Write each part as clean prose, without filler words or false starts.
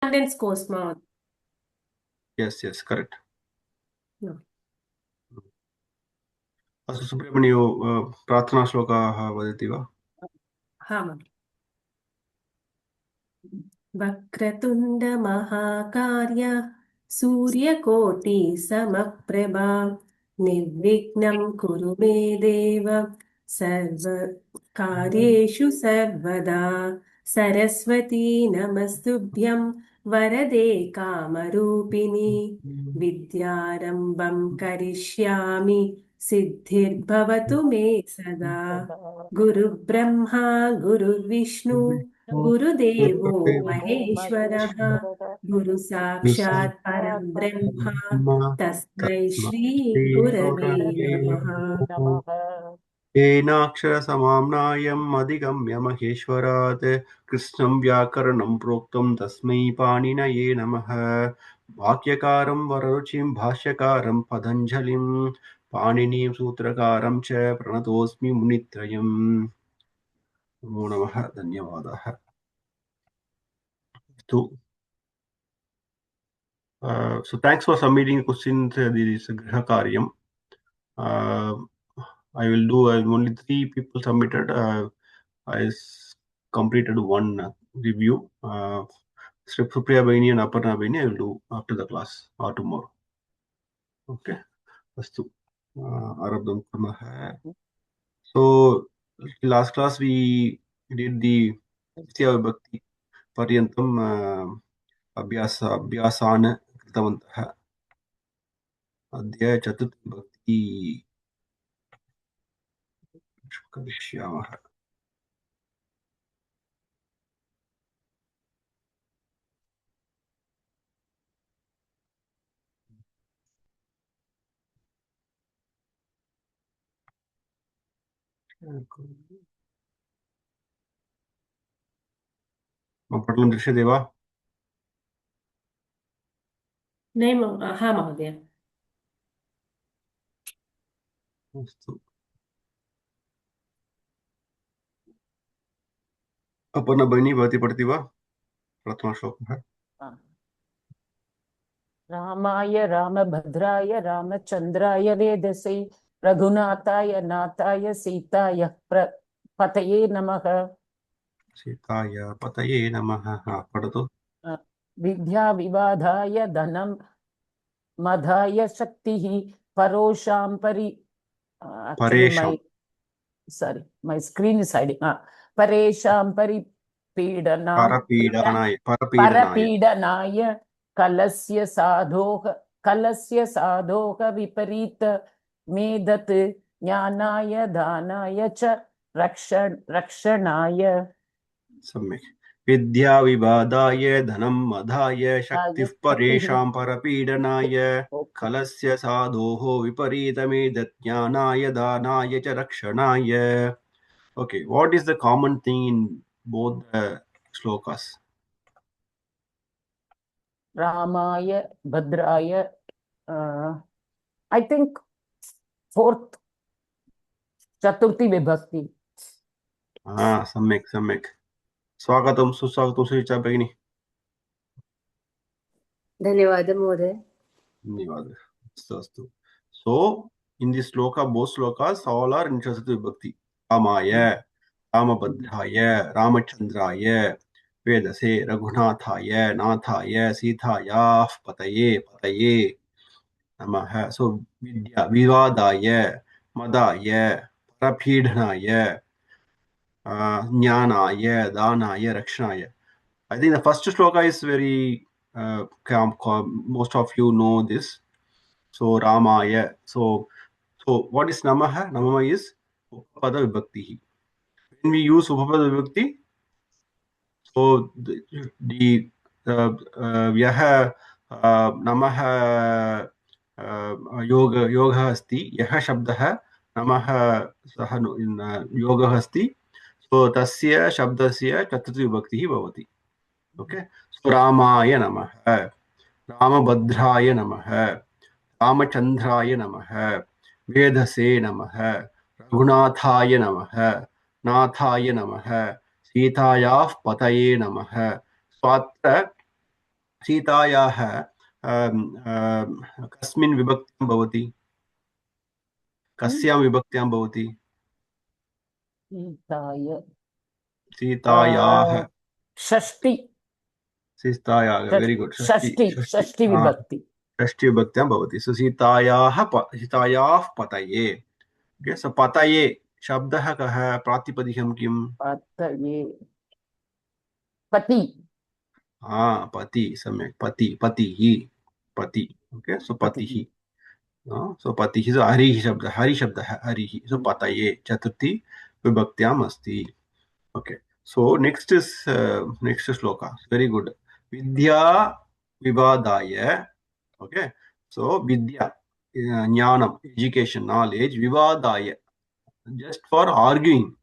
Correspondence course ma. Yes, correct. No. अस्तु सुब्रह्मण्यो प्रार्थनाश्लोकाः वदति वा? हा ma. वक्रतुण्ड महाकार्य सूर्यकोटि समप्रभा निर्विघ्नं कुरु मे देव सर्वकार्येषु सर्वदा सरस्वती नमस्तुभ्यं वरदे कामरूपिणि विद्यारम्भं करिष्यामि सिद्धिर्भवतु मे सदा गुरुब्रह्मा गुरुर्विष्णु गुरुदेवो महेश्वरः गुरुसाक्षात् परं ब्रह्म तस्मै श्री गुरवे नमः। येनाक्षरसमाम्नायम् अधिगम्य महेश्वरात् कृष्णं व्याकरणं प्रोक्तं तस्मै पाणिनये नमः। वाक्यकारं वररुचिं भाष्यकारं पतञ्जलिं पाणिनीं सूत्रकारं च प्रणतोऽस्मि मुनित्रयम्। नमो नमः, धन्यवादः। So thanks for submitting questions. This is Griha Karyam. I will do only 3 people submitted. Completed one review. Supriya Baini and Aparna Baini I will do after the class or tomorrow. Okay. Astu. Arabdam Kurmah. So last class we did the Nitya Vibhakti Paryantam Abhyasana Kritavantah. अद्य चतुर्थी करिष्यामः। मम पठनं दृश्यते वा? हा महोदय। अस्तु। अपर्णा भगिनी भवती पठति वा प्रथमश्लोकः? रामाय रामभद्राय रामचन्द्राय वेदसे रघुनाथाय नाथाय सीताय पतये नमः। सीताय पतये नमः। पठतु। विद्या विवादाय धनं मदाय शक्तिः परोषां my screen is hiding. परेषां परपीडनाय कलस्य साधोः विपरीत मेदत् ज्ञानाय दानाय च रक्षणाय। सम्यक्। विद्या विवादाय धनं मदाय शक्तिः परेषां परपीडनाय कलस्य साधोः विपरीतमेतत् ज्ञानाय दानाय च रक्षणाय। Okay, what is the common thing in both the shlokas? Ramaya, Bhadraya, I think fourth, Chaturthi Vibhakti. सम्यक्। स्वागतं सुस्वागतं सुचित्रा भगिनी। धन्यवादः महोदय। धन्यवादः। अस्तु। So in this sloka, both slokas all are in Chaturthi Vibhakti. Ramaya, Ramabhadraya, Ramachandraya, Vedase, Raghunathaya, Nathaya, Sithaya, Pataye Namaha. So Vidya, Vivadaya, Madaya, Parapidhanaya, Jnanaya, Danaya, Rakshanaya. I think the first shloka is very most of you know this. So Ramaya. So what is Namaha? Namaha is Upapada Vibhakti. When we use Upapada Vibhakti, so the Yaha Namaha Yoga asti, Yaha Shabdaha Namaha Yoga asti. So Tasya Shabdasya Chaturthi Vibhakti Bhavati. Okay. So Ramaya Namaha, Ramabhadraya Namaha, Ramachandraya Namaha, Vedase Namaha, Raghunathaya Namaha, Nathaya Namaha, Sitayah Pataye Namaha. So सीतायाः कस्मिन् विभक्त्यां भवति? कस्यां विभक्त्यां भवति? सीताय सीतायाः षष्टि सीतायाः very गुड षष्टि विभक्ति षष्टि विभक्त्यां भवति सो सीतायाः पतये ओके सो पतये शब्दः कः प्रातिपदिकं किं पतये पति पति सम्यक् पतिः पति ओके सो पतिः सो पतिः सो हरिशब्दः हरिः सो पतये चतुर्थी विभक्त्याम् अस्ति okay so next is next श्लोका वेरी गुड विद्या विवादाय ओके सो विद्या ज्ञानम एजुकेशन नॉलेज विवादाय just for arguing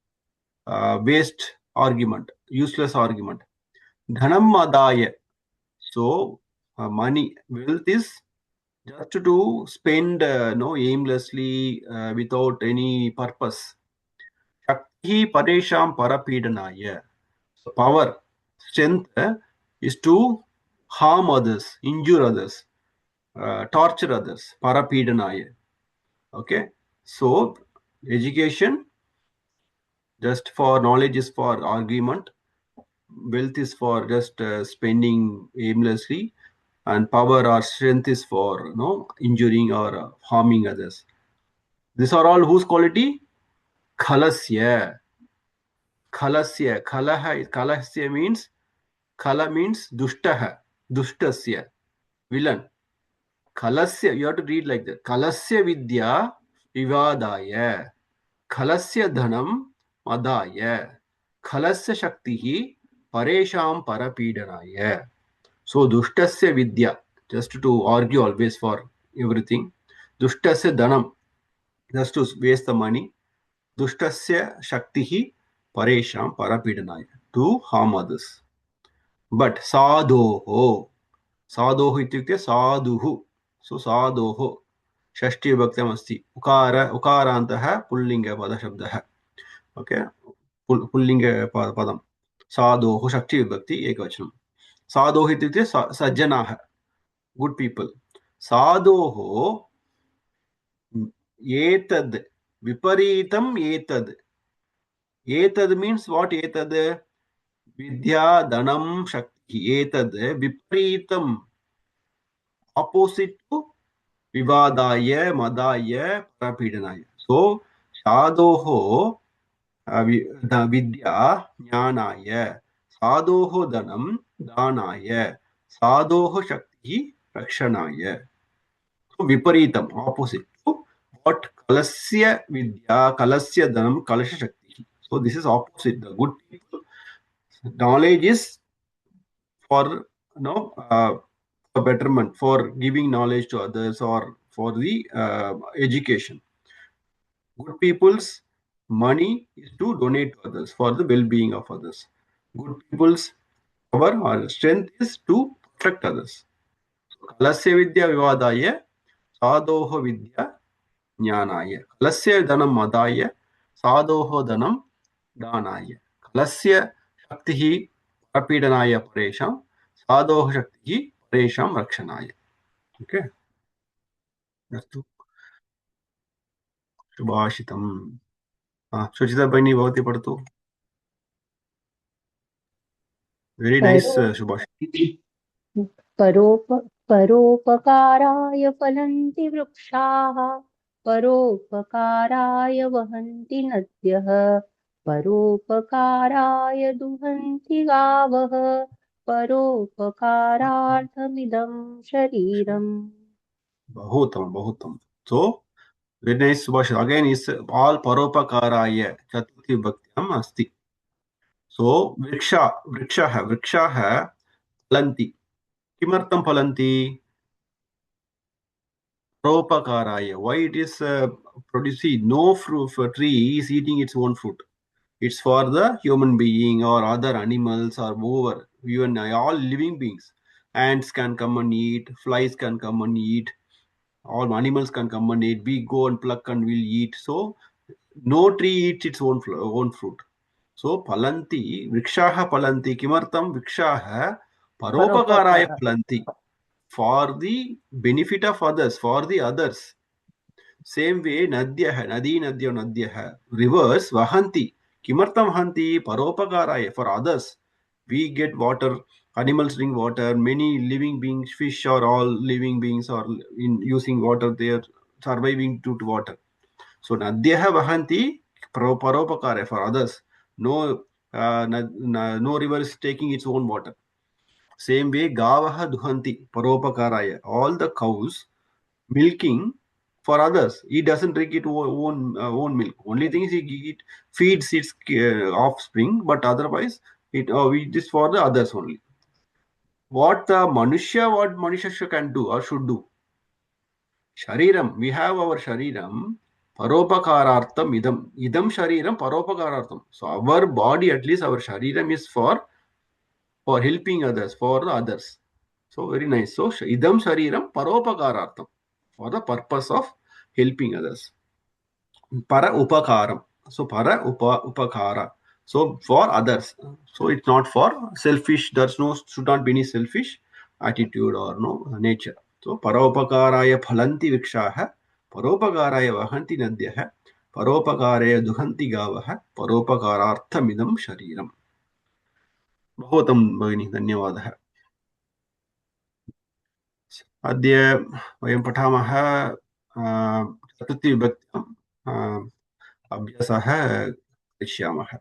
waste argument useless argument dhanam adaya so money wealth is just to spend no aimlessly without any purpose shakti paresham parapeedanaya so power strength is to harm others injure others torture others parapeedanaya okay so education just for knowledge is for argument wealth is for just spending aimlessly and power or strength is for injuring or harming others these are all whose quality khalasya kalasya means kala means dushtasya villain kalasya you have to read like that kalasya vidya vivadaya kalasya dhanam adaya kalasya shaktihi paresham parapeedanaya so dushtasya vidya just to argue always for everything dushtasya dhanam just to waste the money dushtasya shaktihi paresham parapeedanaya to harm others but साधोः इत्युक्ते साधुः सो साधोः षष्ठी विभक्त्यम् अस्ति उकारान्तः पुल्लिङ्गपदशब्दः okay पुल्लिङ्गपदं साधोः षष्ठी विभक्ति एकवचनं साधोः इत्युक्ते सज्जनाः गुड पीपल साधोः एतद् विपरीतम् एतद् मीन्स व्हाट एतद् विद्या धनं शक्ति एतद् विपरीतम् opposite to विवादाय मदाय परपीडनाय सो साधोः विद्या ज्ञानाय साधोः धनं दानाय साधोः शक्तिः रक्षणाय so विपरीतम् opposite to what kalasya vidya kalasya dhanam kalasya shakti so this is opposite the good people knowledge is for for betterment for giving knowledge to others or for the education good people's money is to donate to others for the well-being of others good people's power or strength is to protect others kalasya vidya vivadaya sadhoho vidya jnanaya kalasya dhanam adaya sadhoho dhanam danaya kalasya shaktihi parapeedanaya paresham sadhoho shaktihi paresham rakshanaya okay अस्तु सुभाषितम् सुचिता भगिनी भवती पठतु very nice सुभाषितम् परोपकाराय फलन्ति वृक्षाः परोपकाराय वहन्ति नद्यः परोपकाराय दुहन्ति गावः परोपकारार्थमिदं शरीरम् बहुतम so very nice subhashit again is all paropakaraaya chaturthi vibhaktyam asti so vrikshah phalanti kimartham phalanti paropakaraaya why it is producing no fruit tree is eating its own fruit it's for the human being or other animals or whoever even all living beings ants can come and eat flies can come and eat all animals can come and eat we go and pluck and we'll eat so no tree eats its own fruit so phalanti vrikshaah phalanti kimartham vrikshaah Paropakaraaya phalanti. For the benefit of others, for the others. Same way, nadyah, nadyah, rivers, vahanti. Kimartam vahanti? Paropakaraaya, for others. We get water, animals drink water, many living beings, fish are all living beings are in using water, they are surviving due to water. So, nadyah vahanti, paropakaraaya, for others. No, no river is taking its own water. Same way, gavaha duhanti, paropakaraaya. All the cows milking for others. He doesn't drink it own milk. Only thing is he feeds its offspring, but otherwise it is for the others only. What Manushya can do or should do? Shariram. We have our Shariram. Paropakarartham idam. Idam Shariram Paropakarartham. So our body, at least our Shariram, is for helping others, for the others. So very nice. So idam Shariram Paropakarartham, for the purpose of helping others. Para upakaram. So para upakara. So for others. So it's not for selfish. There's no, should not be any selfish attitude or no nature. So para upakaraya phalanti vikshaha, paropakaraya vahanti nadyah, paropakaraya duhanti gavah, paropakararthamidam shariram. Bhavatam bhagini, धन्यवादः. अद्य वयं पठामः चतुर्थीविभक्त्याम् अभ्यासः करिष्यामः.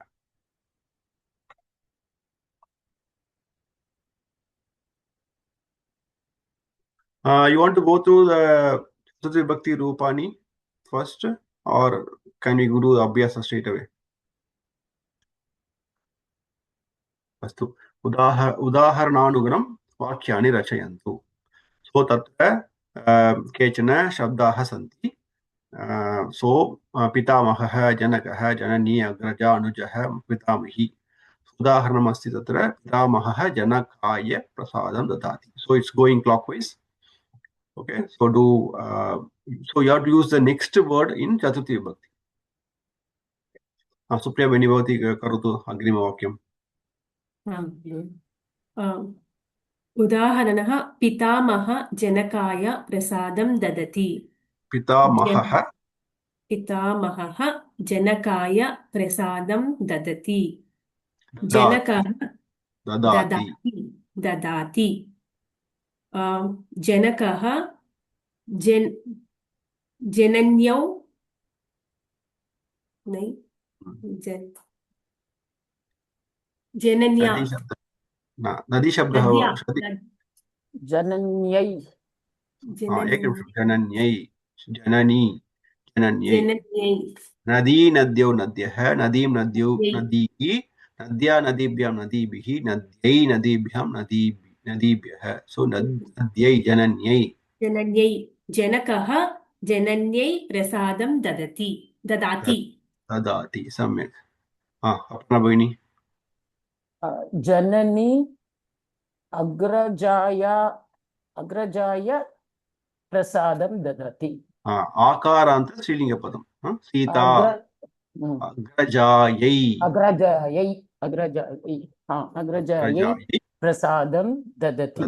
You want to go through the Chaturthi Bhakti Rupani first, or can we do the Abhyasa straight away? Astu. Udaharananugunam Vakyani Rachayantu. So tatra kechana shabdaha santi. So Pitamaha, Janakaha, Janani, Agraja, Anujaha, Pitamahi. Udaharanam asti tatra Pitamaha Janakaya Prasadam Dadati. So it's going clockwise. Okay, so so you have to use the next word in Chaturthi Vibhakti. Supriya Benivati Karutu Agrima Vakyam. उदाहरणः पितामह जनकाय प्रसादं ददति. Pitamaha पितामहः जनकाय प्रसादं ददति. जनकः ददाति. जनकः जनन्यौ नहीं जनन्या नदी शब्द जनन्यै जननी नदी नद्यौ नद्यः नदीं नद्यौ नदीः नद्या नदीभ्यां नदीभिः नद्यै नदीभ्यां नदीभ्यः. सो नद्यै जनन्यै जनकः जनन्यै प्रसादं ददाति. सम्यक्. अपना भगिनी. जननी अग्रजाय प्रसादं ददति. आकारान्त स्त्रीलिङ्गपदं. सीता अग्रजायै प्रसादं ददति.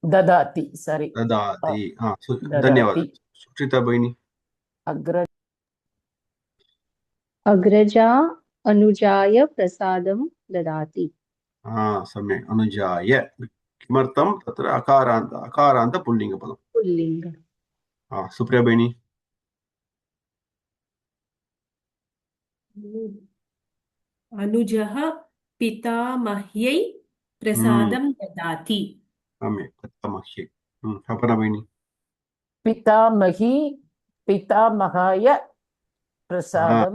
ददाति. सारी ददाति. धन्यवादः. सुचिता भगिनी. अग्रजा अनुजाय प्रसादं ददाति. सम्यक्. अनुजाय. किमर्थं? तत्र अकारान्त पुल्लिङ्गपदं. पुल्लिङ्ग. सुप्रिया भगिनी. अनुजः पितामह्यै प्रसादं ददाति. सम्यक्. पितामह्यै. अपना भगिनी. पितामहाय प्रसादं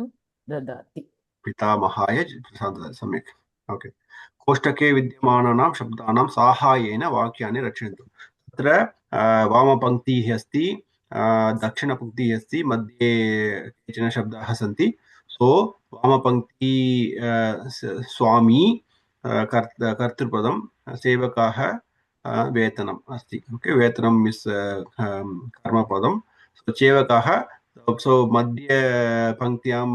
ददाति. पितामहाय प्रसादं. सम्यक्. ओके. कोष्टके विद्यमानानां शब्दानां साहाय्येन वाक्यानि रचयन्तु. तत्र वामपङ्क्तिः अस्ति, दक्षिणपङ्क्तिः अस्ति, मध्ये केचन शब्दाः सन्ति. सो वामपङ्क्ति स्वामी कर्तृपदं, सेवकाः वेतनम् अस्ति. ओके, वेतनं इस् कर्मपदं. सो सेवकाः. सो मध्ये पङ्क्त्यां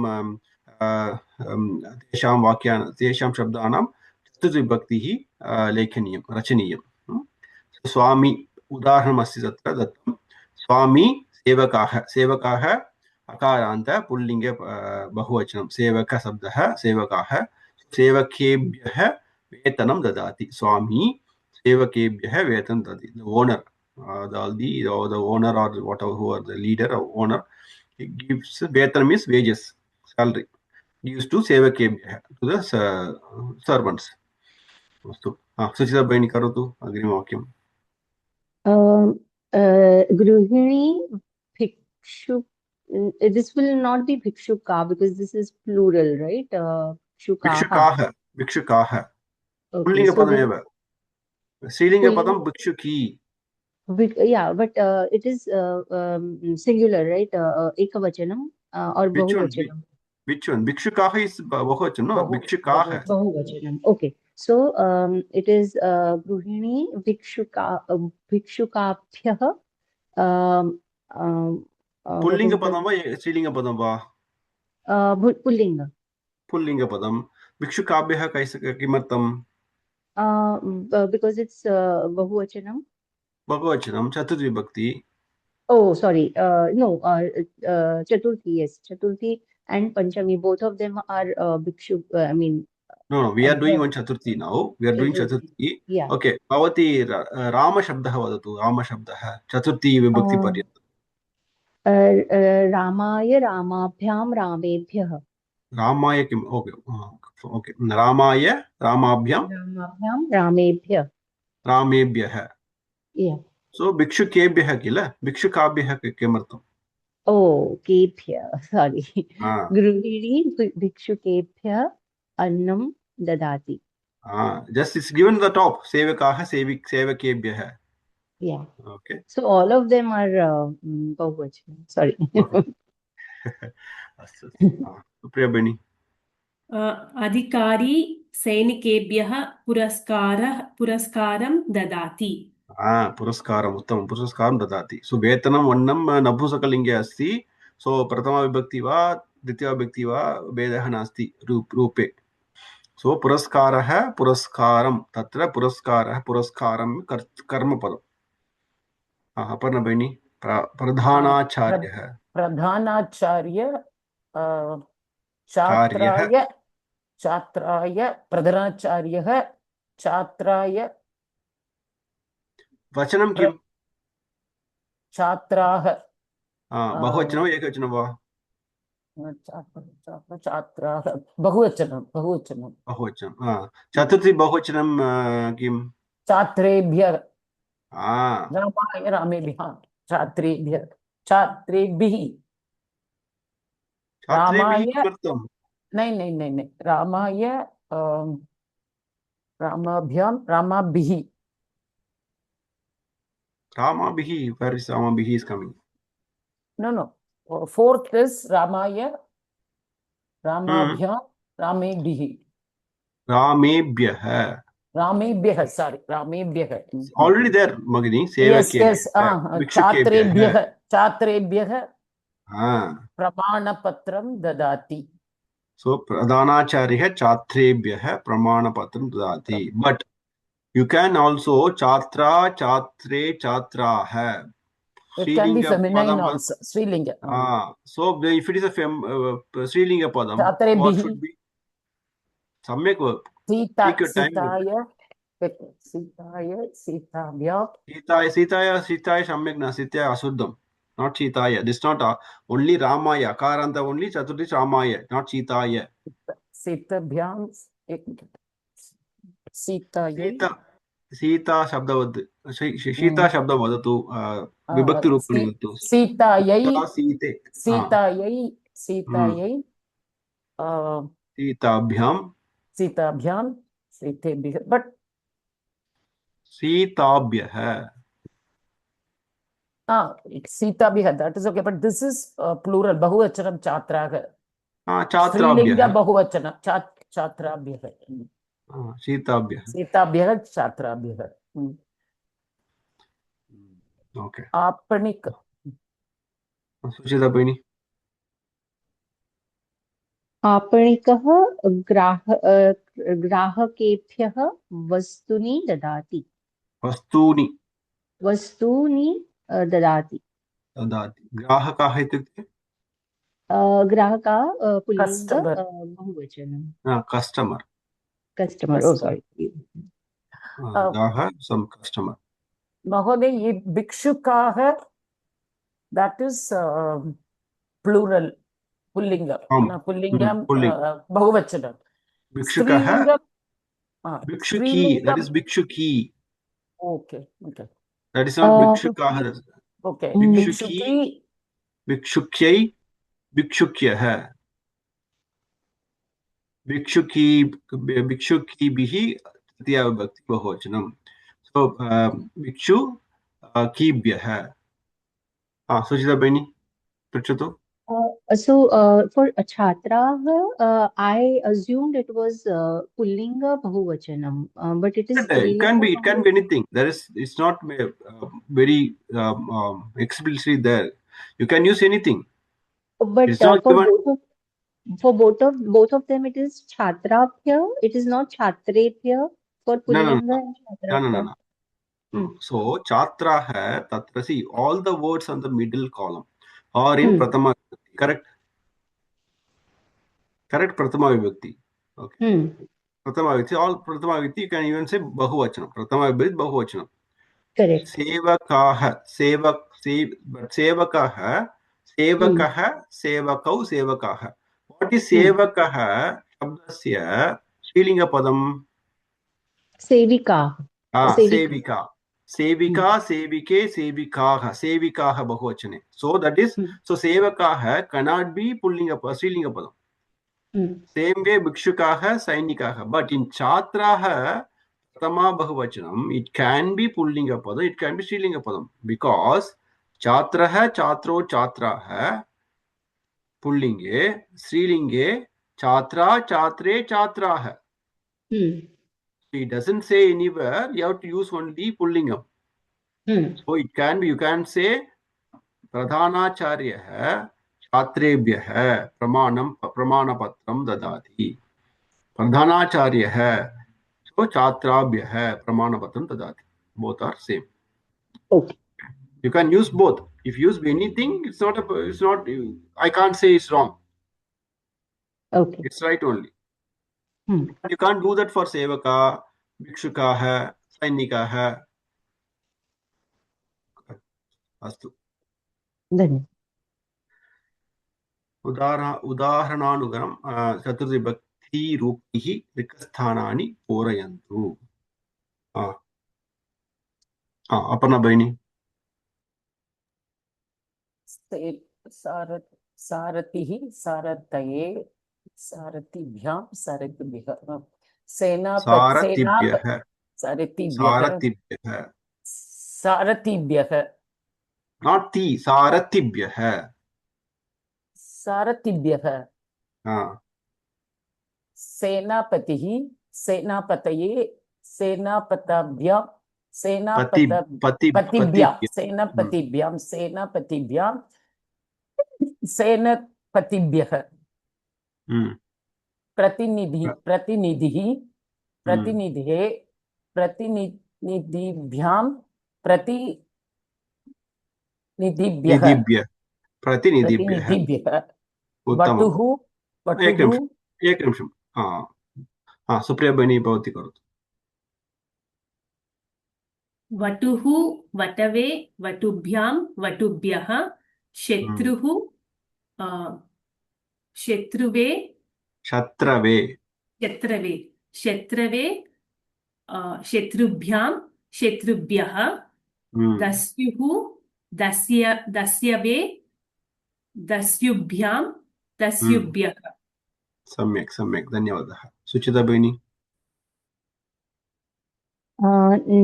तेषां शब्दानां चतुर्विभक्तिः लेखनीयं रचनीयं स्वामी उदाहरणमस्ति तत्र दत्तं स्वामी सेवकाः सेवकाः अकारान्त पुल्लिङ्गे बहुवचनं सेवकशब्दः सेवकाः सेवकेभ्यः वेतनं ददाति स्वामी सेवकेभ्यः वेतनं ददाति the owner the owner or whatever who are the leader or owner he gives vetanam is wages salary gives to sevakebhyah to the servants अस्तु सुचिता भगिनी करोतु अग्रिमवाक्यं गृहिणी भिक्षु this will not be bhikshuka because this is plural, right? Bhikshukaha. भिक्षुकाः Okay, so पुल्लिङ्गपदमेव स्त्रीलिङ्गपदं भिक्षुकी yeah, but it is singular, right? Ekavachanam or bahuvachanam. which one भिक्षुकाः is बहुवचन no भिक्षुकाः Bahuvachanam. Okay, so it is gruhini bhikshukabhyah पुल्लिङ्गपदं वा स्त्रीलिङ्गपदं वा pullinga. पुल्लिङ्गपदं भिक्षुकाभ्यः किमर्थं Because it's bahuvachanam. बहुवचनं चतुर्विभक्ति Oh, sorry. No, Chaturthi, yes. Chaturthi and Panchami, both of them are bhikshu. I mean, no we are doing one chaturthi now we are doing chaturthi yeah. okay भवती रामशब्दः वदतु रामशब्दः चतुर्थी विभक्ति पर्यन्तं रामाय रामाभ्यां रामेभ्यः रामाय किम् okay okay रामाय रामाभ्यां रामेभ्यः रामेभ्यः yeah. सो भिक्षुकेभ्यः किल भिक्षुकाभ्यः किमर्थम् केभ्यः sorry गृहिणी भिक्षुकेभ्यः अन्नं ददाति just it's given the top सेवकाः सेवकेभ्यः yeah. okay so all of them are bahuvachan sorry अस्तु प्रिया भगिनी अधिकारी सैनिकेभ्यः पुरस्कारं ददाति पुरस्कारम् उत्तमं पुरस्कारं ददाति सो वेतनं वर्णं नपुंसकलिङ्गे अस्ति सो प्रथमाविभक्ति वा द्वितीयाविभक्ति वा भेदः नास्ति रूपे सो पुरस्कारः पुरस्कारं तत्र पुरस्कारः पुरस्कारं कर्मपदम् अपर्णा भगिनी प्रधानाचार्यः छात्राय प्रधानाचार्यः छात्राय वचनं किं छात्राः बहुवचनं वा एकवचनं वा छात्राः बहुवचनं चतुर्थी बहुवचनं किं छात्रेभ्यः रामाय रामेभ्यः छात्रेभ्यः छात्रेभिः रामाय नहीं रामाय रामाभ्यां रामाभिः where is Ramabihi is coming no fourth is ramaya ramabhyam ramebhyah sorry ramebhyah already there Magini yes chatrebhyah pramanapatram dadati so pradhanacharya chatrebhyah pramanapatram dadati but you can also chatra chatre chatraah it can be feminine also strilinga so if it is a strilinga padam what should be samyak sitaya samyak na sitaya asuddham not sitaya this not only ramaya akaranta only chaturthi ramaya not sitaya sitabhyam Sita शब्दवद् Sita शब्दं वदतु विभक्ति रूपेण वदतु सीतायै सीताभ्यां सीतेभ्यः but सीताभ्यः सीताभ्यः that is okay but this is plural बहुवचनं छात्राः छात्राभ्यः बहुवचनं छात्राभ्यः सीताभ्यः छात्राभ्यः okay आपणिक सुचिता भगिनी आपणिकः ग्राहकेभ्यः वस्तूनि ददाति वस्तूनि ददाति ददाति ग्राहकाः इत्युक्ते ग्राहकः पुल्लिङ्ग Customer. बहुवचनं customer customer O Customer. Sari ग्राहः some customer Mahoday, ye bhikshukaah, that is plural, pullinga. आम् Na pullingam, pulling bahuvachanam. भिक्षुकः Strilingam, भिक्षुकी that is भिक्षुकी okay, okay, that is not भिक्षुकाः okay. भिक्षुकी Bhikshuki, भिक्षुक्यै भिक्षुक्यः भिक्षुकीभिः तृतीया विभक्ति बहुवचनं सो भिक्षु कीभ्यः सुचिता भगिनी पृच्छतु so for chhatraah I assumed it was pullinga bahuvachanam but it is it can be anything it's not very explicitly there you can use anything but it's not given for both of them it is chhatrabhya it is not chhatrebhya for pullinga and chhatrabhya so chatraah tatra see all the words on the middle column are in prathama vibhakti correct prathama vibhakti okay prathama vibhakti all prathama vibhakti you can even say bahuvachanam prathama vibhakti bahuvachanam correct sevakaah sevakah sevakau sevakaah what is sevakah shabdasya strilinga padam sevika sevika सेविका सेविके सेविकाः सेविकाः बहुवचने so that is so सेवकाः cannot be pullinga स्त्रीलिंग पदम same way भिक्षुकाः सैनिकाः but in छात्राः प्रथमा बहुवचनम it can be pullinga padam it can be स्त्रीलिंग पदम because छात्रः छात्रो छात्राः पुल्लिंगे स्त्रीलिंगे छात्रा छात्रे छात्राः it doesn't say anywhere you have to use only pullingam so it can be you can say pradhanacharya छात्रेभ्यः प्रमाणपत्रं ददाति प्रधानाचार्यः so छात्राभ्यः प्रमाणपत्रं ददाति both are same okay you can use both if you use anything it's not I can't say it's wrong okay it's right only but you can't do that for sevaka भिक्षुकाः सैनिकाः अस्तु उदाहरणानुगुणं चतुर्विभक्तिरूपैः रिक्तस्थानानि पूरयन्तु अपर्णा भगिनी सारथिः सारथये सारथिभ्यां सारथिभ्यः सारथिभ्यः not the सारथिभ्यः सेनापतिः सेनापतये सेनापताभ्यां सेनापतिभ्यां सेनापतिभ्यः प्रतिनिधिः प्रतिनिधिभ्यां प्रतिनिधिभ्यः वटुः एकनिमिषं सुप्रिया भगिनी भवती करोतु वटुः वटवे वटुभ्यां वटुभ्यः शत्रुः शत्रुवे शत्रुभ्यां शत्रुभ्यः दस्युः दस्यवे दस्युभ्यां दस्युभ्यः सम्यक् धन्यवादः सुचिता भगिनी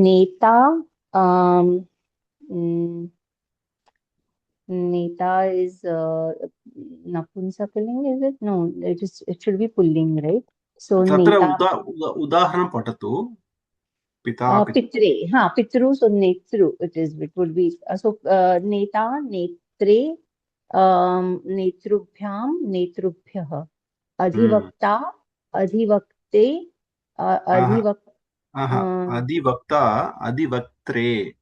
नेता Neta is Napunsakalling, is it? No, it should be pulling, right? So Neta. उदाहरणं पठतु पिता पित्रे पितृ so netru it would be so Neta netre netrubhyam netrubhyah अधिवक्ता, अधिवक्ते, अधिवक् Adivakta, adivaktre.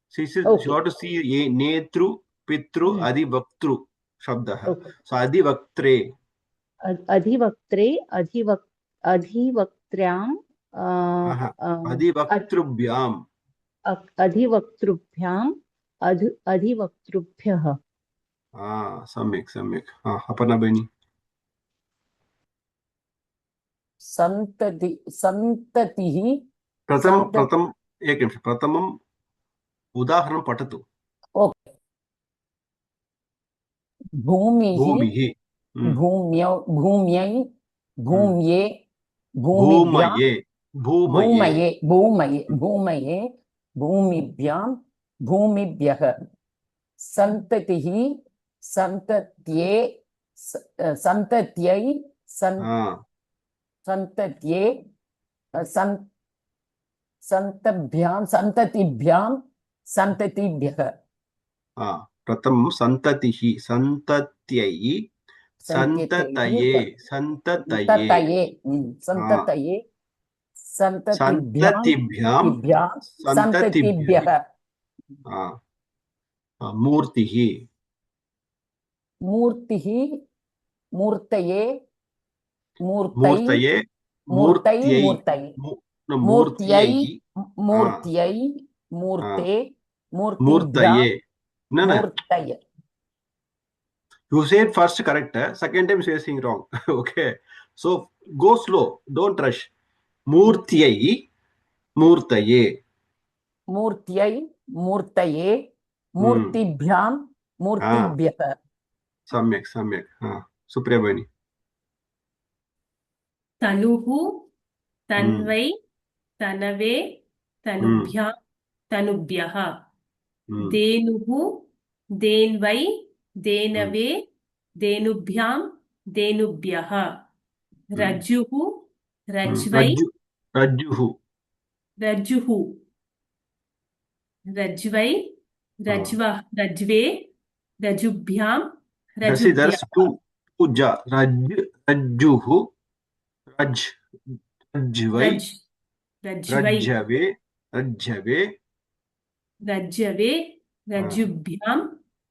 See, you okay. have to see netru, pitru, adivaktru shabdah. Okay. So adivaktre. अधिवक्त्रे, अधिवक्त्र्यां, Adivaktrubhyam. अधिवक्तृभ्याम्, अधिवक्तृभ्यः. सम्यक् सम्यक्. Aparna Beni. सन्ततिः प्रथमम् एकनिमिषं प्रथमम् उदाहरणं पठतु. ओके. भूमिः, भूम्यौ, भूम्यै, भूम्ये, भूमिभ्यां, भूमये, भूमये, भूमये, भूमिभ्यां, भूमिभ्यः. सन्ततिः, सन्तत्यै, सन्तत्यै, सन्तत्ये, सन्तभ्यां, सन्ततिभ्यां, सन्ततिभ्यः. प्रथमं सन्ततिः, सन्तत्यै, सन्ततये, सन्ततये, सन्ततये, सन्ततिभ्यां, सन्ततिभ्यः. मूर्तिः, मूर्तिः, मूर्तये, मूर्तये, मूर्त्यै, मूर्त्यै, मूर्त्यै, मूर्ते, मूर्तये. मूर्तये. You said first correct, second time you are saying wrong. Okay, so go slow, don't rush. Murtyai, murtaye. Murtyai, murtaye, murtibhyam, murtibhyah. Samyak, samyak. Supriya Bani. Tanuhu, tanvai, tanave, tanubhyam, tanubhyah. Denuhu, denvai, denave, denubhyam, denubhyah. Rajuhu, rajvai, Rajuhu, rajuhu, rajvai, rajva, rajve, rajubhyam, see, there's rajubhyah. two ja. Rajuhu, rajvai, rajave, rajave, rajave, rajubhyam,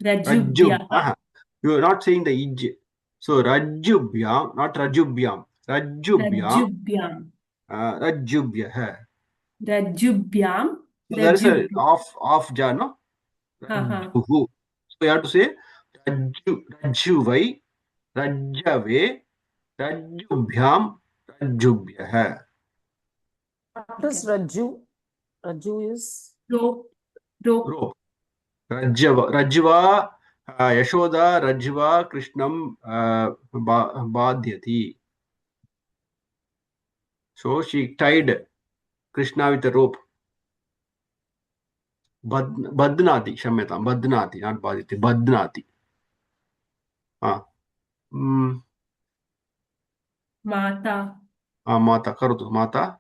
rajubhyah. You are not saying the ij. So rajubhyam, not rajubhyam. Rajubhyam. Rajubhyah. Rajubhyam. So there is a off ja, no? Rajuhu. So you have to say rajuvai, rajave, rajubhyam, rajubhyah. What is Raju? Raju is rope. Rajva, Yashoda, Rajva, Krishnam, Badhyati. So she tied Krishna with a rope. Badnati, Shamyatam, Badnati, not Badhyati, Badnati. Mata. Mata, karutu, Mata.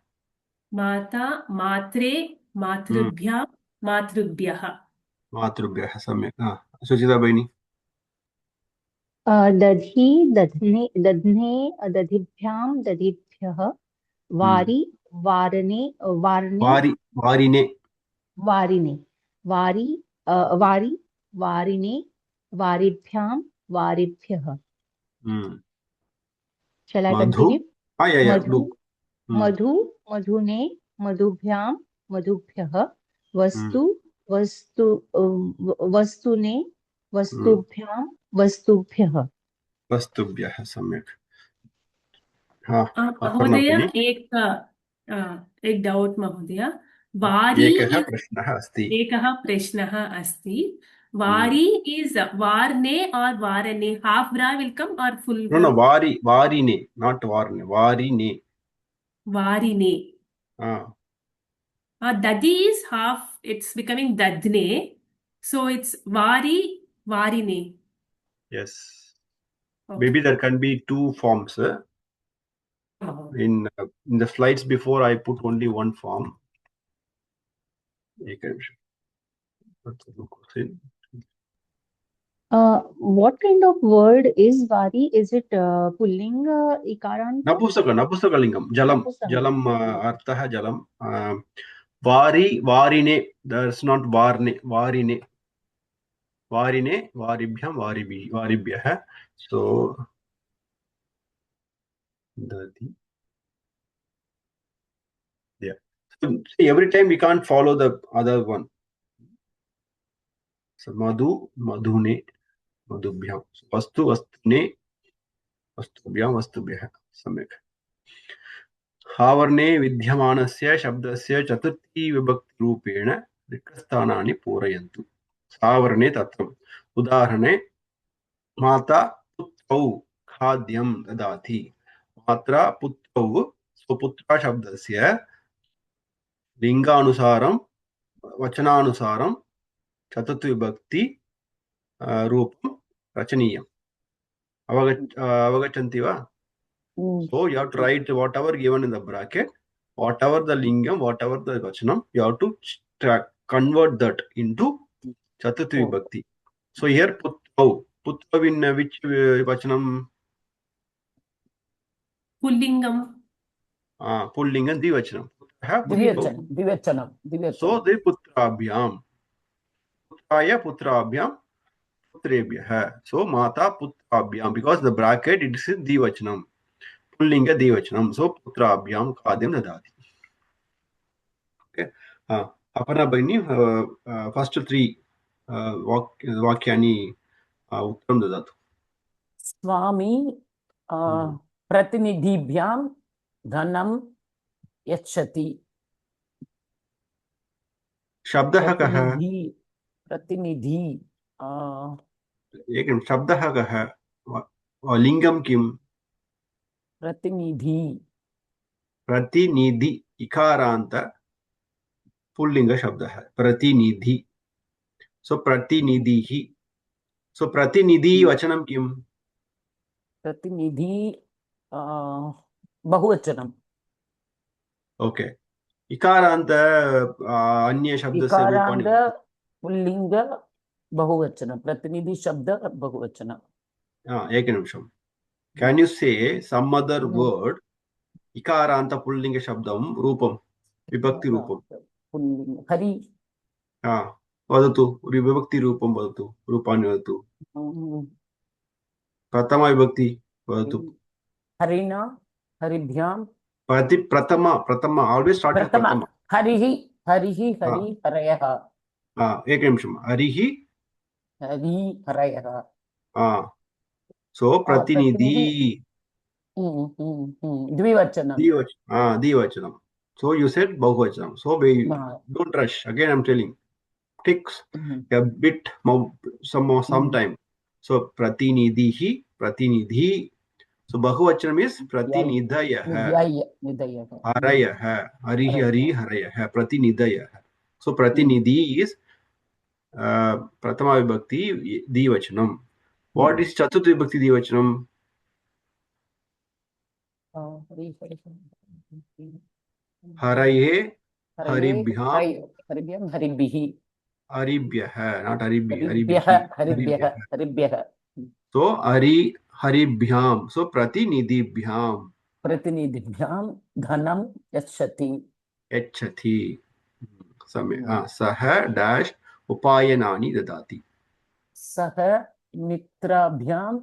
Mata, matre, matrubhyam, matrubhyah. Matrubhyah, samyak. Suchita Bani. दधी, दध्ने, दध्ने, दधिभ्यां, दधिभ्यः. वारी, वारणे, वारणे, वारिने, वारिणे, वारी, वारी, वारिणे, वारिभ्यां, वारिभ्यः. Shall I continue? Madhu, madhu, madhune, madhubhyam, madhubhyah. Vastu, vastu, vastune, vastubhyam, vastubhyah. Vastubhyah, samyak. महोदय एक doubt महोदय. वारी एकः प्रश्नः अस्ति. Vari is varne or varane. Half vra will come or full? No, varine, not varne. Varine. Varine. Dadi is half. It's becoming dadne. So it's vari, varine. Yes. Okay. Maybe there can be two forms. In the slides before, I put only one form. What kind of word is Vari? Is it Pullinga, Ikaranta? Napusakalingam. Jalam. Jalam. Artha jalam. Vari, varine. That's not varne. Varine. Varine, varibhyam, varibhyah. So, yeah. So, see, every time we can't follow the other one. So, madhu, madhune, madhubhyam. So, vastu, vastune, vastubhyam, vastubhyah. Samyak. हावर्णे विद्यमानस्य शब्दस्य चतुर्थी विभक्ति रूपेण रिक्तस्थानानि पूरयन्तु. सावर्णे तत्रम्. उदाहरणे माता पुत्रौ खाद्यं ददाति. मात्रा पुत्रौ स्वपुत्रा शब्दस्य लिङ्गानुसारं वचनानुसारं चतुर्थी विभक्ति रूपं रचनीयम्. अवगच्छन्ति वा? So you have to write whatever given in the bracket, whatever the lingam, whatever the vachanam, you have to convert that into Chaturthi Vibhakti. So here Putrav. Putrav in which vachanam? Pullingam. Pullingam Divachanam. Divachanam. So the Putrabhyam. Putraya Putrabhyam. Putrebhyah. So Mata Putrabhyam. Because the bracket it is Divachanam. पुल्लिंग द्विवचनम. So पुत्राभ्याम खाद्यं ददाति. Okay. अपना भगिनी first 3 वाक्यानि उत्तरं ददातु. स्वामी प्रतिनिधिभ्यां धनं यच्छति. शब्दः कः? प्रतिनिधि. एकं शब्दः कः? लिङ्गं किम्? प्रतिनिधि. प्रतिनिधि इकारान्त पुल्लिंग शब्दः प्रतिनिधि. सो प्रतिनिधिः. सो प्रतिनिधि वचनं किम्? प्रतिनिधि बहुवचनम्. ओके. इकारान्त अन्य शब्दस्य रूपाणि. इकारान्त पुल्लिंग बहुवचनं. प्रतिनिधि शब्द बहुवचनं. एकनिमिषम्. Can you say some other word? Ikaranta pullinga shabdam rupam vibhakti rupam. Hari. Vadatu vibhakti rupam vadatu rupani vadatu. Pratama vibhakti vadatu. Harina, haribhyam. Pratama always start with pratama. Harihi, harayaha. Eknimisham. Harihi, hari, harayaha. So pratinidhi. Dvivachanam. Dvivachanam. So you said bahuvachanam. So don't rush. Again I'm telling. Takes a bit some time. So pratinidhi, pratinidhi. So bahuvachanam is pratinidayah. Harayah. Harihi, hari, harayah. Pratinidayah. So pratinidhi is pratama vibhakti dvivachanam. What is Chaturthi Vibhakti Divachanam? Haraye, haribhyam. Haribhyam, haribhihi. Haribhyah, not haribhi. Haribhyah. So haribhyam. So pratinidhibhyam. Pratinidhibhyam dhanam yachati. Yachati. Saha dash upayanani dadati. Saha मित्राभ्याम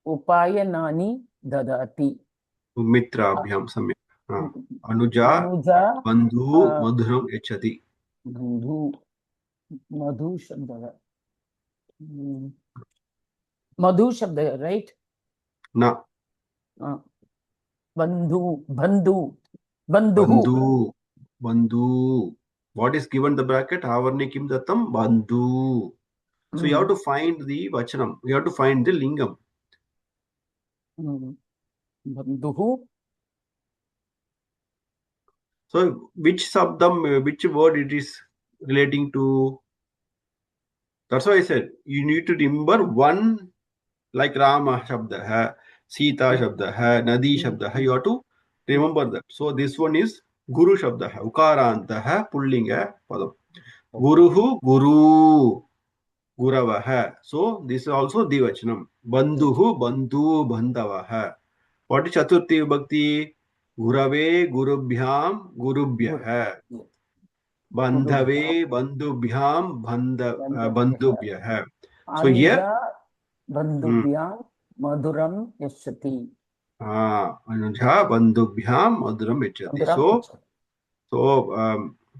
उपायनानि ददाति. मित्राभ्याम सम्यक्. अनुजा बंधु मधुरं यच्छति. मधु शब्द right? न. बंधु. What is given the bracket? Havarne kim dattam? Bandhu. So you have to find the vachanam. You have to find the lingam. Bandhuhu. So which sabdam, which word it is relating to? That's why I said you need to remember one, like Rama shabda hai, Sita shabda hai, Nadi shabda hai. You have to remember that. So this one is Guru shabda hai, Ukaranta hai, Pullinga padam. Guruhu, Guru. Guravah. So this is also Dvachanam. Bandhuhu, Bandhu, Bandhavah. What is Chaturthi Vibhakti? Gurave, Gurubhyam, Gurubhyah. Bandhave, Bandhubhyam, Bandhubhyah. So here, Anuja bandhubhyam madhuram yashati. Anuja, Bandhubhyam, Madhuram Yachati. So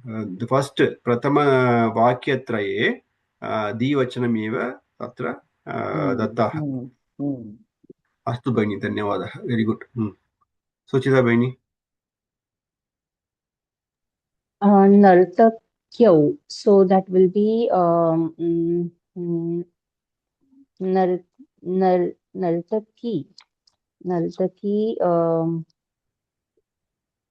the first Pratama Vakyatraye Dvachanameva Tatra Dattah. Astu Bhaini, Dhanyavadah. Very good. Suchita Bhaini. Nartakyau. So that will be Nartaki.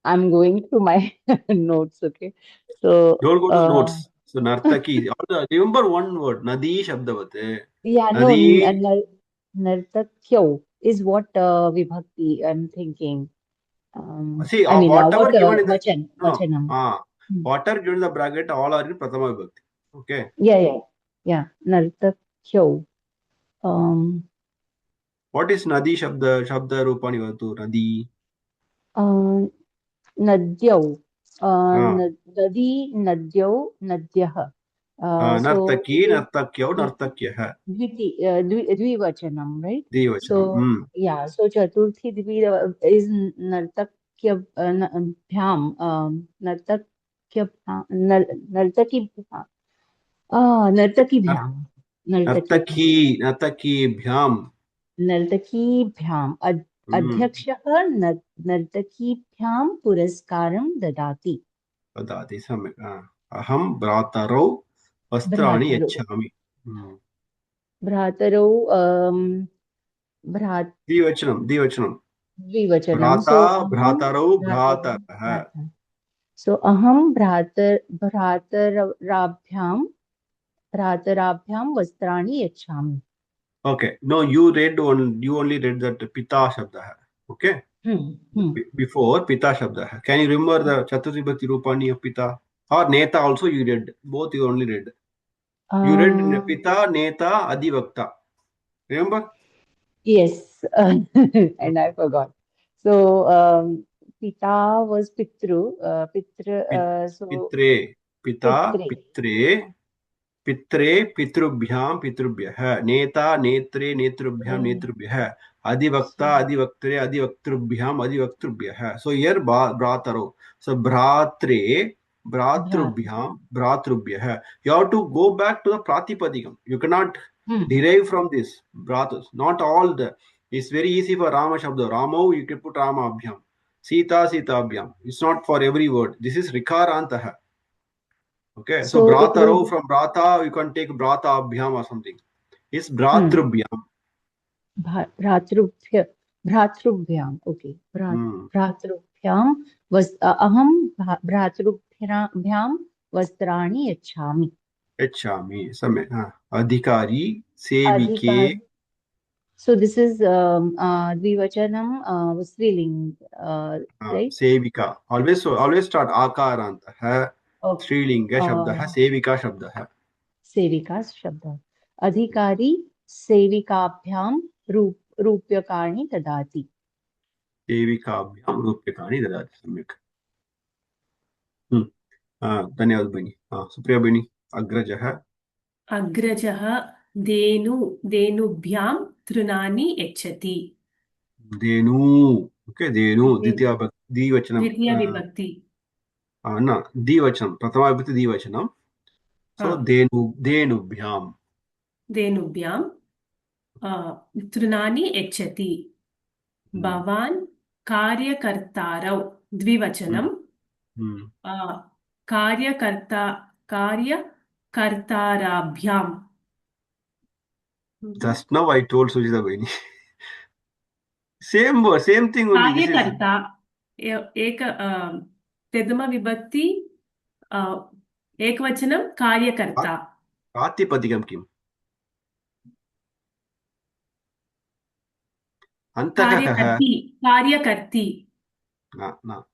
I'm going through my notes, okay? So Don't go to notes. So Nartaki. Remember one word, Nadi Shabdavat. yeah, Nadi. no, Nartakyau is what vibhakti I'm thinking. See, I mean, whatever what given in the Vachanam. whatever given in the bracket, all are in Pratama Vibhakti. Okay. Yeah. Nartakyau. What is Nadi Shabda Rupani Vatu? Nadi. Nadyau. Nadi, Nadyau, Nadyah. Nartaki, Nartakyau, Nartakyah. Dvivachanam, right? Dvivachanam. So yeah, so Chaturthi is Nartakya Bhyam, Nartakya Nartaki Nartaki Bhyam. Nartaki Bhyam. Nartaki Bhyam. Adhyakshah Nartaki Bhyam Puraskaram Dadati. Dadati, samyak. Aham Bhratarau Vastrani Yachami. Bhratarau Dvivachanam. Dvivachanam. Bhratarau Bhratarah. So aham bhratarabhyam vastrani yachami. Okay. No, you only read that Pita Shabda. Okay. Before Pita Shabda. Can you remember the Chaturthi Vibhakti Rupani of Pita? Or Neta also you read. Both you only read. You read Pita, Neta, Adivakta. Remember? Yes. And I forgot. So Pita was Pitru. Pitre. Pita, Pitre, Pitrubhyam, Pitrubhyah. Neta, Netre, Netrubhyam, Netrubhyah. Adivakta, Adivaktre, Adivaktrubhyam, Adivaktrubhyah. So here Bhrataro. So Bhratre, Bhratrubhyam, Bhratrubhyah. You have to go back to the Pratipadikam. You cannot derive from this. Bhratas. Not all the. It's very easy for Rama Shabda. Ramo, you can put Rama Abhyam. Sita, Sita Abhyam. It's not for every word. This is Rikarantaha. Okay, so Bhrataro from Bhrata, you can take Bhrata Abhyam or something. It's Bhratrubhyam. Bhratrubhyam. Okay. Bhratrubhyam was aham Bhratrubhyam vastrani yachami. Samay. Adhikari, Sevike. So this is Dvivachanam Striling, right? Sevika. Always start Akaranta. Strilinga Shabda. Sevika Shabda. Sevika Shabda. Adhikari Sevikabhyam Rupyakani Dadati. Sevikabhyam Rupyakani Dadati. Samyak. Dhanyavad Bhani. Supriya Bhani. Agrajah. Denubhyam Trunani Yachati. Denu. Okay, Denu. Ditya Dvachanam. Ditya Vibhakti. No, Dvachanam. Pratama Vibhakti Dvachanam. So Denubhyam. Trunani Yachati. Bhavan Karyakartarau. Dvivachanam. Karyakartarabhyam. Just now I told Sujita Bhani. Same word, same thing only. Karyakarta. Tedama Vibhakti. Ekvachanam Karyakarta. Pratipadikam kim? Karyakarti. No.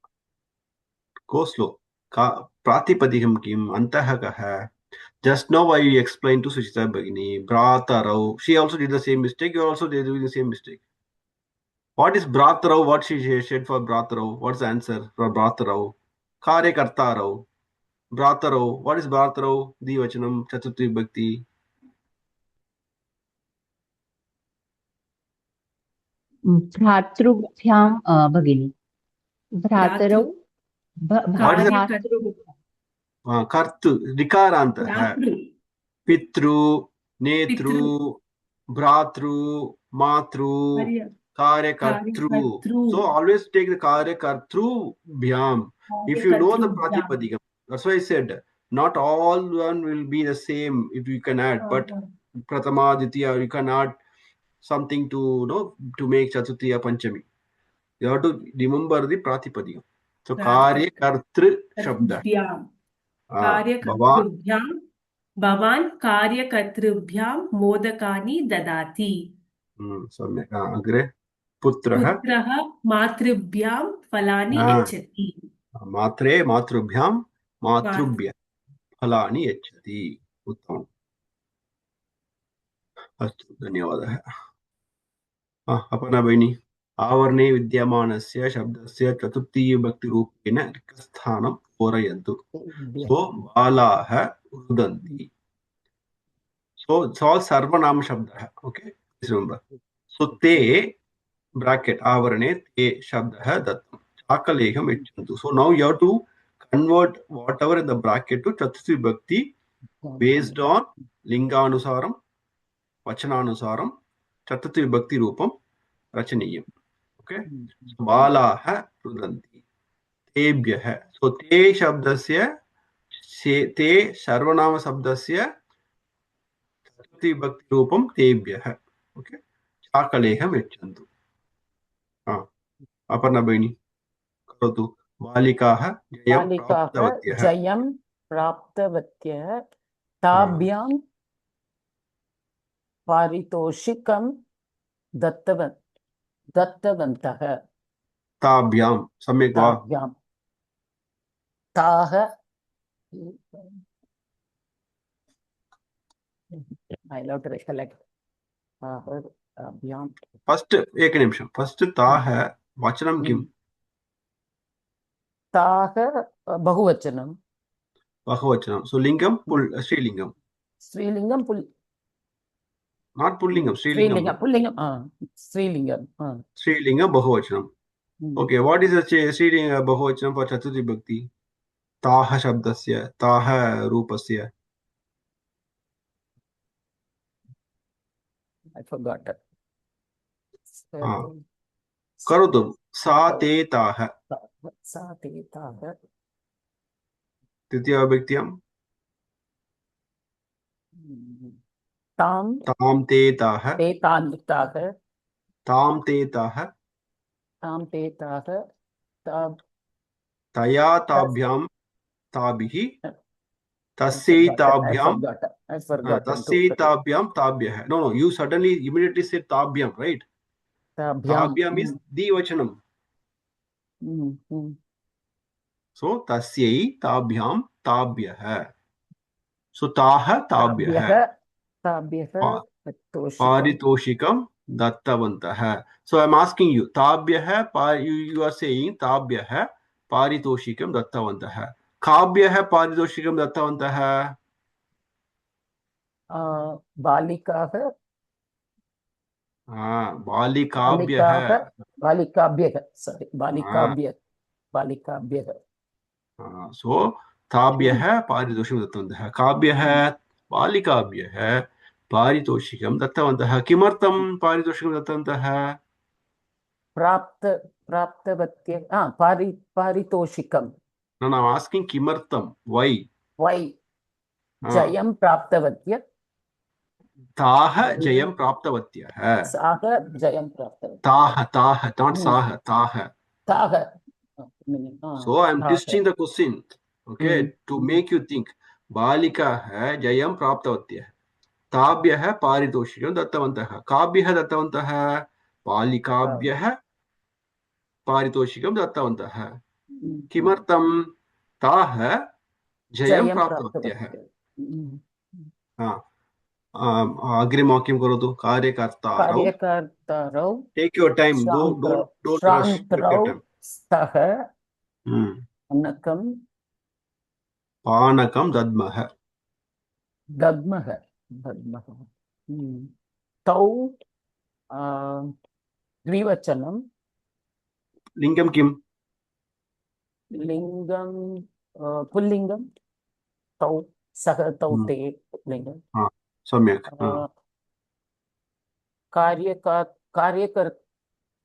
Go slow. Pratipadikam kim? Antahakaha. Just now I explained to Suchita Bhagini, Bhratarau. She also did the same mistake. You also did doing the same mistake. What is Bhratarau? What she said for Bhratarau? What's the answer for Bhratarau? Karyakartarau. Bhratarau. What is Bhratarau? Dvachanam, Chaturthi Bhakti. भ्रातृभ्यां भगिनी भ्रातरौ What is the कार्यकर्तृ Kartu? Rikaranta. भ्रातृ Pitru, Netru, पितृ Bhratru, Matru, कार्य Karyakartru. कार्यकर्तृ So always take the Karyakartru Bhyam. If you know the कार्यकर्तृभ्यां Pratipadikam, that's why I said not all one will be the same if you can add, but Pratama, Ditya, you can add something to to make Chaturtiya Panchami. You have to remember the Pratipadikam. So Karyakartru Shabda. Bhavan. कार्यकर्तृभ्यां भवान् कार्यकर्तृभ्यां मोदकानि ददाति सम्यक् अग्रे पुत्रः पुत्रः मातृभ्यां फलानि यच्छति मात्रे मातृभ्यां मातृभ्यः फलानि यच्छति उत्तमम् अस्तु धन्यवादः अपना भगिनी आवरणे विद्यमानस्य शब्दस्य चतुर्थीविभक्तिरूपेण रिक्तस्थानं पूरयन्तु सो बालाः रुदन्ति so it's all sarvanama shabdah okay please remember so te bracket avarane te shabdah dattam chakaleham yachantu so now you have to convert whatever in the bracket to chaturthi vibhakti based on linganusaram vachananusaram chaturthi vibhakti roopam rachaniyam okay so balah rudanti tebhyah so te shabdasya te sarvanama shabdasya भक्ति रूपम तेभ्यः okay चाकलेहं यच्छन्तु अपर्णा भगिनी करोतु बालिकाः जयं प्राप्तवत्यः ताभ्यां पारितोषिकं दत्तवन्तः ताभ्यां सम्यक् वा ताः I love to recollect. First, एक निमिषं. First ताः वचनं किम्? ताः बहुवचनं. बहुवचनं. So lingam स्त्रीलिङ्गं. स्त्रीलिङ्गं Not पुल्लिङ्गं स्त्रीलिङ्गं. पुल्लिङ्गं स्त्रीलिङ्गं. स्त्रीलिङ्गं बहुवचनं. Okay, what is the स्त्रीलिङ्ग बहुवचनं for चतुर्थी विभक्ति? ताः शब्दस्य ताः रूपस्य I forgot it. करोतु सा ते ताः तृतीयाविभक्त्यां तां ते ताः तया ताभ्यां ताभिः तस्यै ताभ्यां ताभ्यः no you suddenly immediately say ताभ्यां right ताभ्यां is द्विवचनम so तस्यै ताभ्यां ताभ्यः so ताः ताभ्यः पारितोषिकं दत्तवन्तः so I am asking you ताभ्यः you are saying ताभ्यः पारितोषिकं दत्तवन्तः काभ्यः पारितोषिकं दत्तवन्तः बालिकाः so ताभ्यः पारितोषिकं दत्तवन्तः काभ्यः बालिकाभ्यः पारितोषिकं दत्तवन्तः किमर्थं पारितोषिकं दत्तवन्तः प्राप्तवत्यः पारितोषिकं No, I'm asking किमर्थं why जयं प्राप्तवत्यः ताः जयं प्राप्तवत्यः साः जयं प्राप्तवत्यः ताः not साः ताः so I am twisting the question okay to make you think बालिकाः जयं प्राप्तवत्यः ताभ्यः पारितोषिकं दत्तवन्तः काभ्यः दत्तवन्तः बालिकाभ्यः पारितोषिकं दत्तवन्तः किमर्थं ताः जयं प्राप्तवत्यः अग्रिमवाक्यं करोतु कार्यकर्तारौ कार्यकर्तारौ take your time don't rush take श्रान्तरौ योर् टैम् स्तः पानकं पानकं दद्मः दद्मः तौ द्विवचनं लिङ्गं किम् लिङ्गं पुल्लिङ्गं तौ सः तौ ते लिङ्गं सम्यक्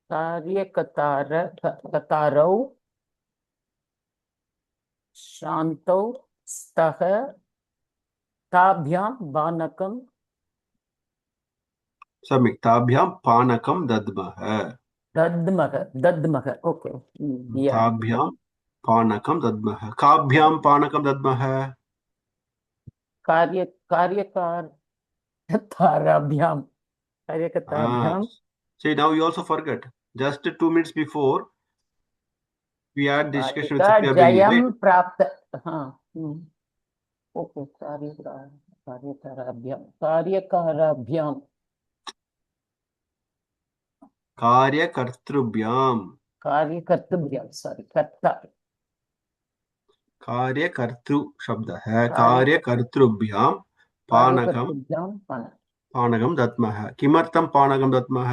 कार्यकर्तारौ श्रान्तौ स्तः ताभ्यां पानकं सम्यक् ताभ्यां पानकं दद्मः ओके ताभ्यां पानकं दद्मः काभ्यां पानकं दद्मः कार्यकर्ताभ्यां See, now you also forget. Just 2 minutes before, we had discussion with Supriya Beni, जयं right? प्राप्त ओके कार्यकर्ताभ्यां कार्यकर्तृभ्यां सॉरी कार्यकर्तृ शब्दः कार्यकर्तृभ्यां पानकं दद्मः किमर्थं पानकं दद्मः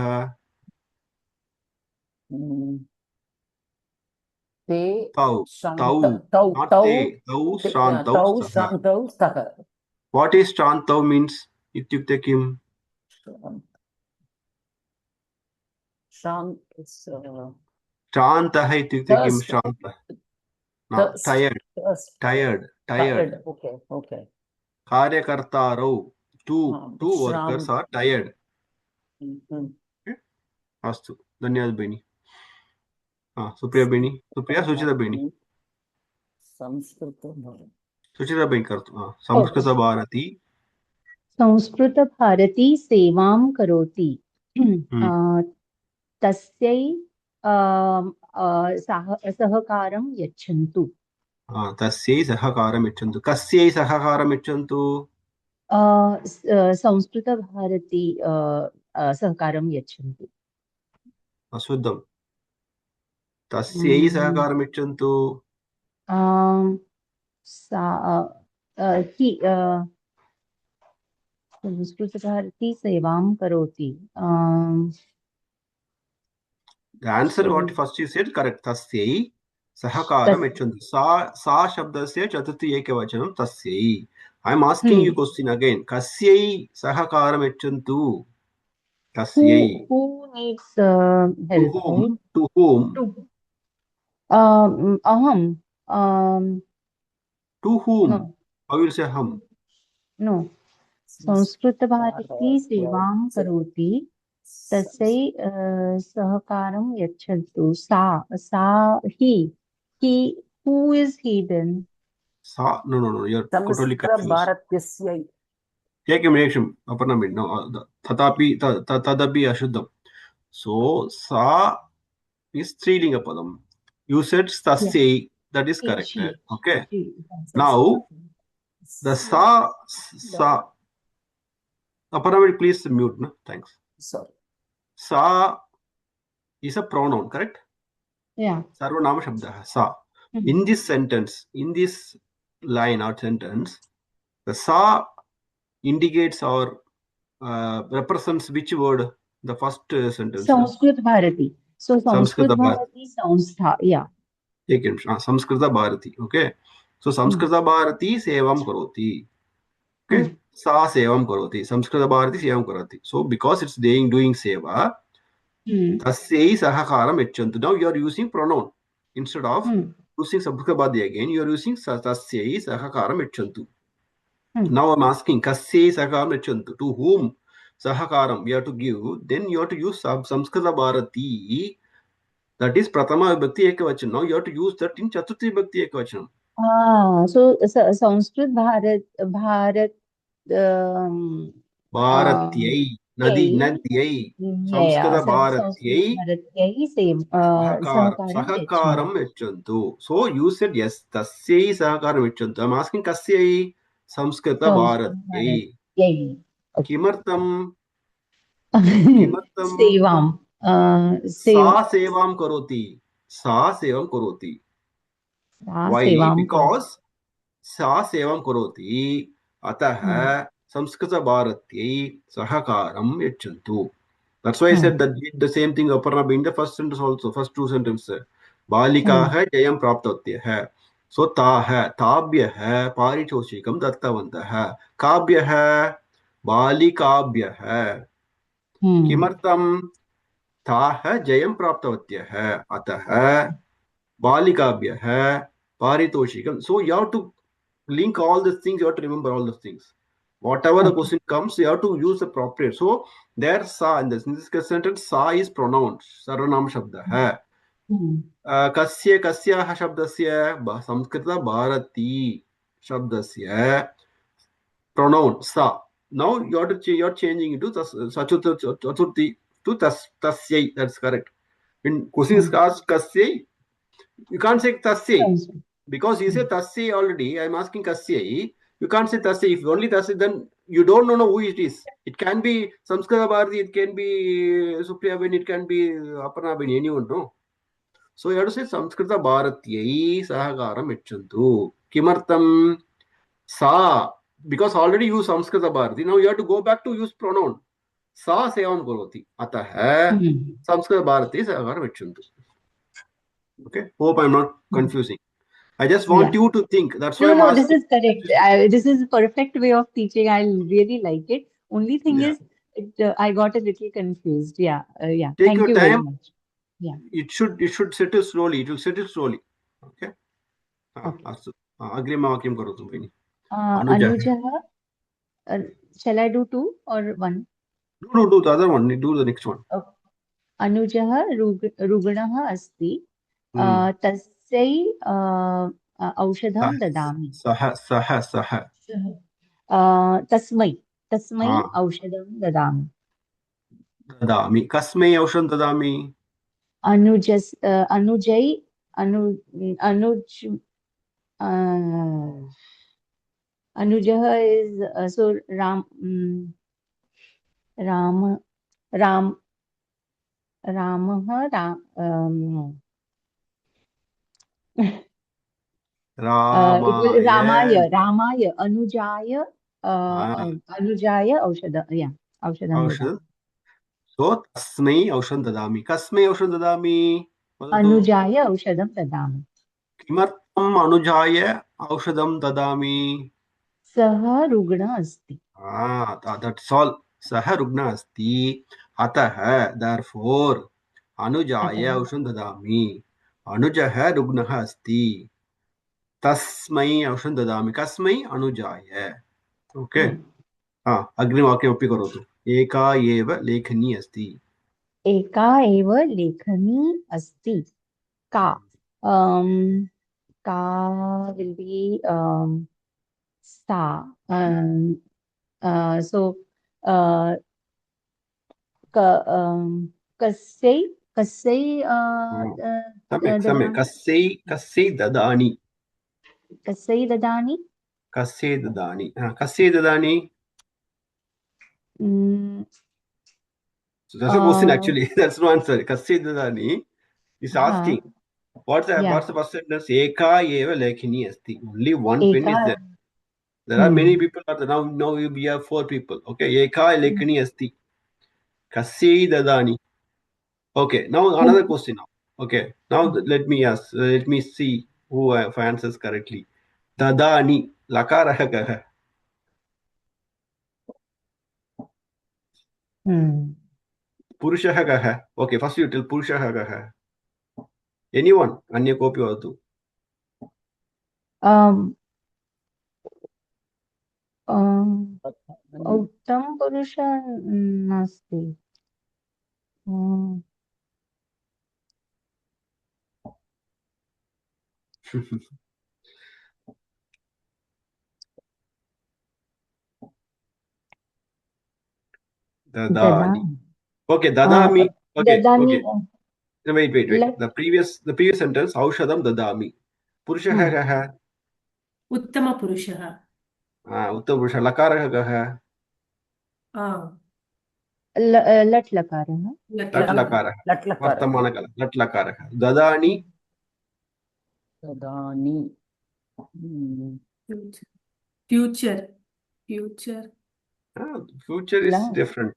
ते तौ श्रान्तौ स्तः What is श्रान्तौ means इत्युक्ते किम् श्रान्तः इत्युक्ते किं श्रान्तः tired okay कार्यकर्तारौ two workers are tired अस्तु धन्यवादः भगिनी सुप्रिया भगिनी सुचिता भगिनी सुचिता भगिनी करोतु संस्कृतभारती सेवां करोति तस्यै सहकारं यच्छन्तु तस्यै सहकारं यच्छन्तु कस्यै सहकारं यच्छन्तु संस्कृतभारती सहकारं यच्छन्तु अशुद्धं तस्यै सहकारं यच्छन्तु संस्कृतभारती सेवां करोति The answer what first you said correct तस्यै सहकारं यच्छन्तु सा शब्दस्य चतुर्थी एकवचनं तस्यै I am asking you question again कस्यै सहकारं यच्छन्तु कस्यै who needs help to whom aham to whom I will say hum no Samskrita Bharati सेवां करोति तस्यै सहकारं यच्छन्तु सा he who is he then सा no you're totally confused एकनिमिषम् अपर्णा भगिनी no तथापि तदपि अशुद्धं so सा is स्त्रीलिङ्ग पदं you said तस्यै that is correct okay now the sa Aparna, please mute no thanks sorry sa is a pronoun correct yeah sarvanama shabdah sa in this sentence in this line or sentence the sa indicates or represents which word the first sentence Sanskrit Bharati so Sanskrit Bharati Sanstha yeah Samskrita Bharati okay so Samskrita Bharati sevam karoti okay sa sevam karoti Samskrita Bharati sevam karoti so because it's doing seva tasyai sahakaram yachantu now you are using pronoun instead of using Samskrita Bharati again you are using tasyai sahakaram yachantu now I'm asking kasyai sahakaram yachantu to whom sahakaram we have to give then you have to use Samskrita Bharati that is Prathama Vibhakti Ekavachanam now you have to use that in Chaturthi Vibhakti Ekavachanam so Sanskrit Bharatyai Nadyai Samskrita Bharatyai Sahakaram yachantu so you said yes tasyai sahakaram yachantu I'm asking kasyai संस्कृतभारत्यै Yay. Okay. किमर्थं किमर्थं Sevam. सा Sev. सेवां करोति सा सेवां करोति why Sevam. because सा सेवां करोति अतः संस्कृतभारत्यै सहकारं यच्छन्तु. That's why I said that the same thing Aparna in the first sentence also, first two sentences. बालिकाः जयं प्राप्तवत्यः. So ताः ताभ्यः पारितोषिकं दत्तवन्तः. काभ्यः बालिकाभ्यः. किमर्थं ताः जयं प्राप्तवत्यः अतः बालिकाभ्यः पारितोषिकं. So you have to link all these things, you have to remember all those things. Whatever the question comes, you have to use the appropriate. So there sa in this sentence, sa is pronounced. Sarvanam shabdah. Kasya kasyaah shabdasya Samskrita Bharati shabdasya pronoun sa. Now you have to you're changing it to chaturthi to tasyai. That's correct. When question is asked kasyai, you can't say tasyai because you say tasyai already. I'm asking kasyai. You can't say tasyai. If only tasyai, then you don't know who it is. It can be Samskrita Bharati, it can be Supriya Ben, it can be Aparna Ben, anyone, no? So you have to say Samskrita Bharatyai Sahakaram Yachantu. Kimartam Sa. Because already you use Samskrita Bharati. Now you have to go back to use pronoun. Sa Sevam Karoti. Atah Samskrita Bharati Sahakaram Yachantu. Okay. Hope I'm not confusing. I just want you to think. That's why No, this is correct. This is a perfect way of teaching. I really like it. Only thing is, I got a little confused. Yeah. Take Thank your you time. Very much. Yeah. It should settle slowly. It will settle slowly. Okay. Agrimawakyam karotu bhini. Anuja. Shall I do two or one? No, do the other one. Do the next one. Okay. Anujah rugnah asti. Tasयै औषधं ददामि. सः तस्मै औषधं ददामि. कस्मै औषधं ददामि? अनुजै अनुजः is so Ramah Ramaya Anujaya औषधं. So तस्मै औषधं ददामि. कस्मै औषधं ददामि? अनुजाय औषधं ददामि. किमर्थम् अनुजाय औषधं ददामि? सः रुग्णः अस्ति. That's all. सः रुग्णः अस्ति. अतः therefore अनुजाय औषधं ददामि. अनुजः रुग्णः अस्ति. तस्मै औषधं ददामि. कस्मै? अनुजाय. ओके. अग्रिमवाक्यमपि करोतु. एका एव लेखनी अस्ति. एका एव लेखनी अस्ति. का will be सा. So कस्यै ददानि. कस्यै ददानि. कस्यै ददानि. कस्यै ददानि. So that's a question actually. That's no answer. Kasya dadani is asking. What's the first sentence? Eka eva lekhini asti. Only one pen is there. There are many people. Now we have 4 people. Okay. Eka lekhini asti. Kasya dadani. Okay. Now another question now. Okay. Now let me ask. Let me see who answers correctly. Dadani. Lakara kaha. पुरुषः कः? Okay first you tail पुरुषः कः? Anyone अन्य कोऽपि वदतु. उत्तम पुरुषः नास्ति. Dadani. Okay, dadami. Okay, dadami. Okay. Wait. The previous sentence, aushadam dadami. Purushah kaha? Uttama purushah. उत्तमपुरुषः लकारः कः लट् लकारः लट् लट् लकारः लकारः लट् लकारः वर्तमानकाल लट् लकारः ददानि तदानी future future is La. different.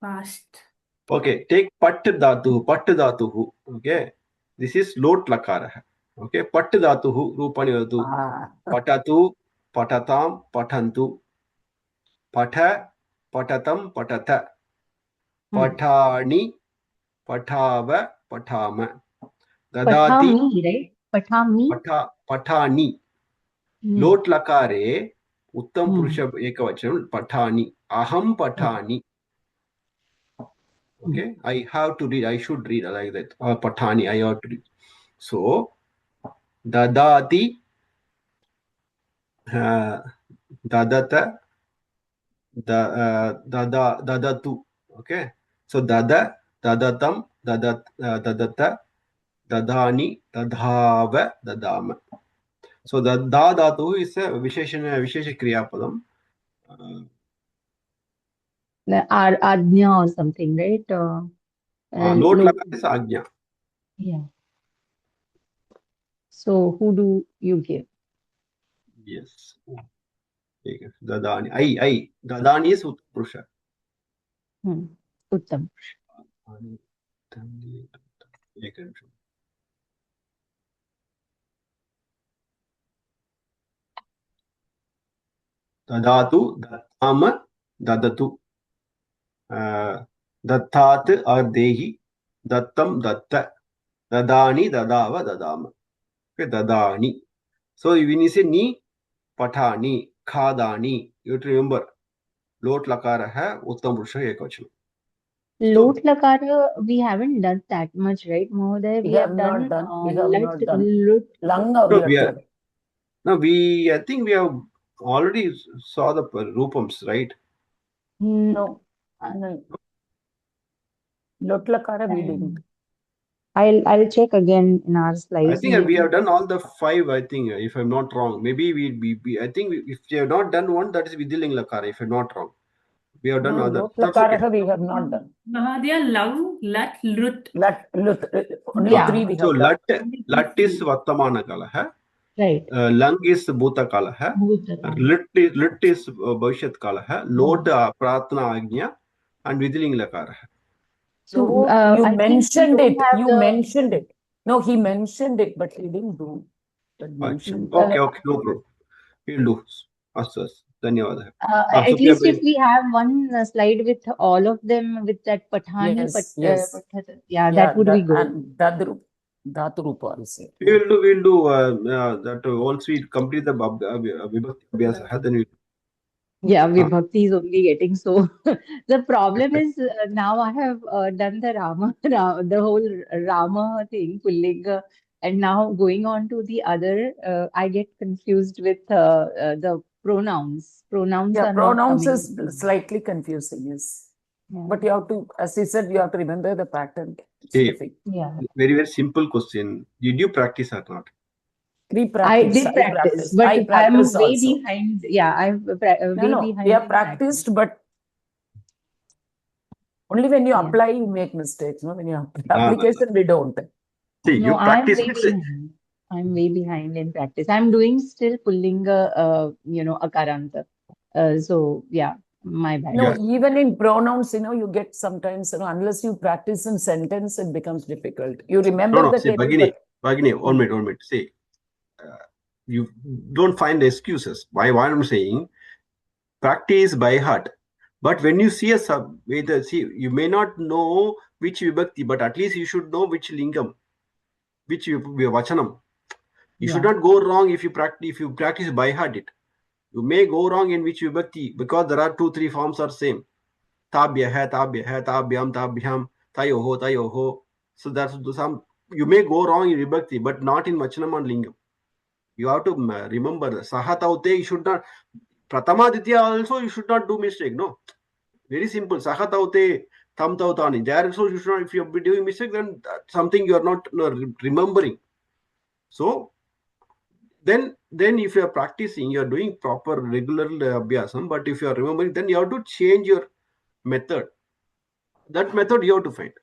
Past Okay, take pat dhatuh. Okay, this is lot lakarah. Okay, pat dhatuh rupani vadu. Patatu, patatam, patantu. Patha, patatam, patata. Patani, patava, patama. Dadati, Pathami, right? Pathami. patani. Lot lakare उत्तम पुरुष एकवचनं पठानि aham patani. Okay, I have to read, I should read like that. Patani, I have to read. So dadati, dadata, dadatu. Okay, so dada, dadatam, dadata, dadani, dadhava, dadama. So the dadatu is a vishesha kriya padam. The Ajna or something, right? Lot lakar is agnya. Yeah. So who do you give? Yes. Dadani. I. Dadani is Uttam Uttam. Dadatu, dattama, dadatu. Dattat or dehi, dattam, datta. Dadani, dadava, dadama. Okay, dadani. So when you say ni, patani, khadani, you have to remember. Lot lakara hai, uttam purusha ekvachanam. Lot lakara, we haven't done that much, right, Mahoday? We have done Lang. No, I think we have already saw the rupams, right? No. Lot lakara we didn't. I'll check again in our slides. I think we have done all the 5, I think, if I'm not wrong. Maybe I think if we have not done one, that is Vidhiling lakara, if I'm not wrong. We have done other. Lot lakara we have not done. Mahadya, lang, lat, lut. Only 3 we have so done. lat is Vartamana kala. Right. Lang is Bhuta kala. Lit is Bhavishyat kala. Lot Pratna Agnya and Vidhiling lakara. So you mentioned it. Mentioned it. No, he mentioned it, but he didn't do that mention. Okay, no problem. We'll do. Dhanyawad. At least if we have one slide with all of them with that Pathani, yes. That would be good. And Dhatu Rupa also. We'll do that once we complete the Vibhakti Abhyasa, then we. Yeah, Vibhakti is only getting so. The problem is now I have done the the whole Rama thing, Pullinga, and now going on to the other, I get confused with the pronouns. Pronouns are pronouns not is slightly confusing, yes. Yeah. But you have to, as he said, you have to remember the pattern. Yeah. Very, very simple question. Did you practice or not? I did practice, but I'm way behind. Yeah, I'm way behind. We have practiced, but only when you apply, you make mistakes. No, when you application, we don't. See, you practice. I'm way behind in practice. I'm doing still Pullinga, Akaranta. So yeah, my bad. No, even in pronouns, you get sometimes, unless you practice in sentence, it becomes difficult. You remember the table. Bhagini, 1 minute. See, you don't find excuses. Why I'm saying practice by heart. But when you see you may not know which vibhakti, but at least you should know which lingam, which vachanam. You should not go wrong if you practice by heart it. You may go wrong in which vibhakti because there are 2-3 forms are same. Tabhya hai, tabhyam, tayoho. So that's some. You may go wrong in vibhakti, but not in vachanam and lingam. You have to remember Sahataute, you should not. Pratama Ditya also, you should not do mistake. No. Very simple. Sahataute, tam tautani. There also, you should not, if you are doing mistake, then something you are not remembering. So, then if you are practicing, you are doing proper regular abhyasam, but if you are remembering, then you have to change your method. That method you have to find.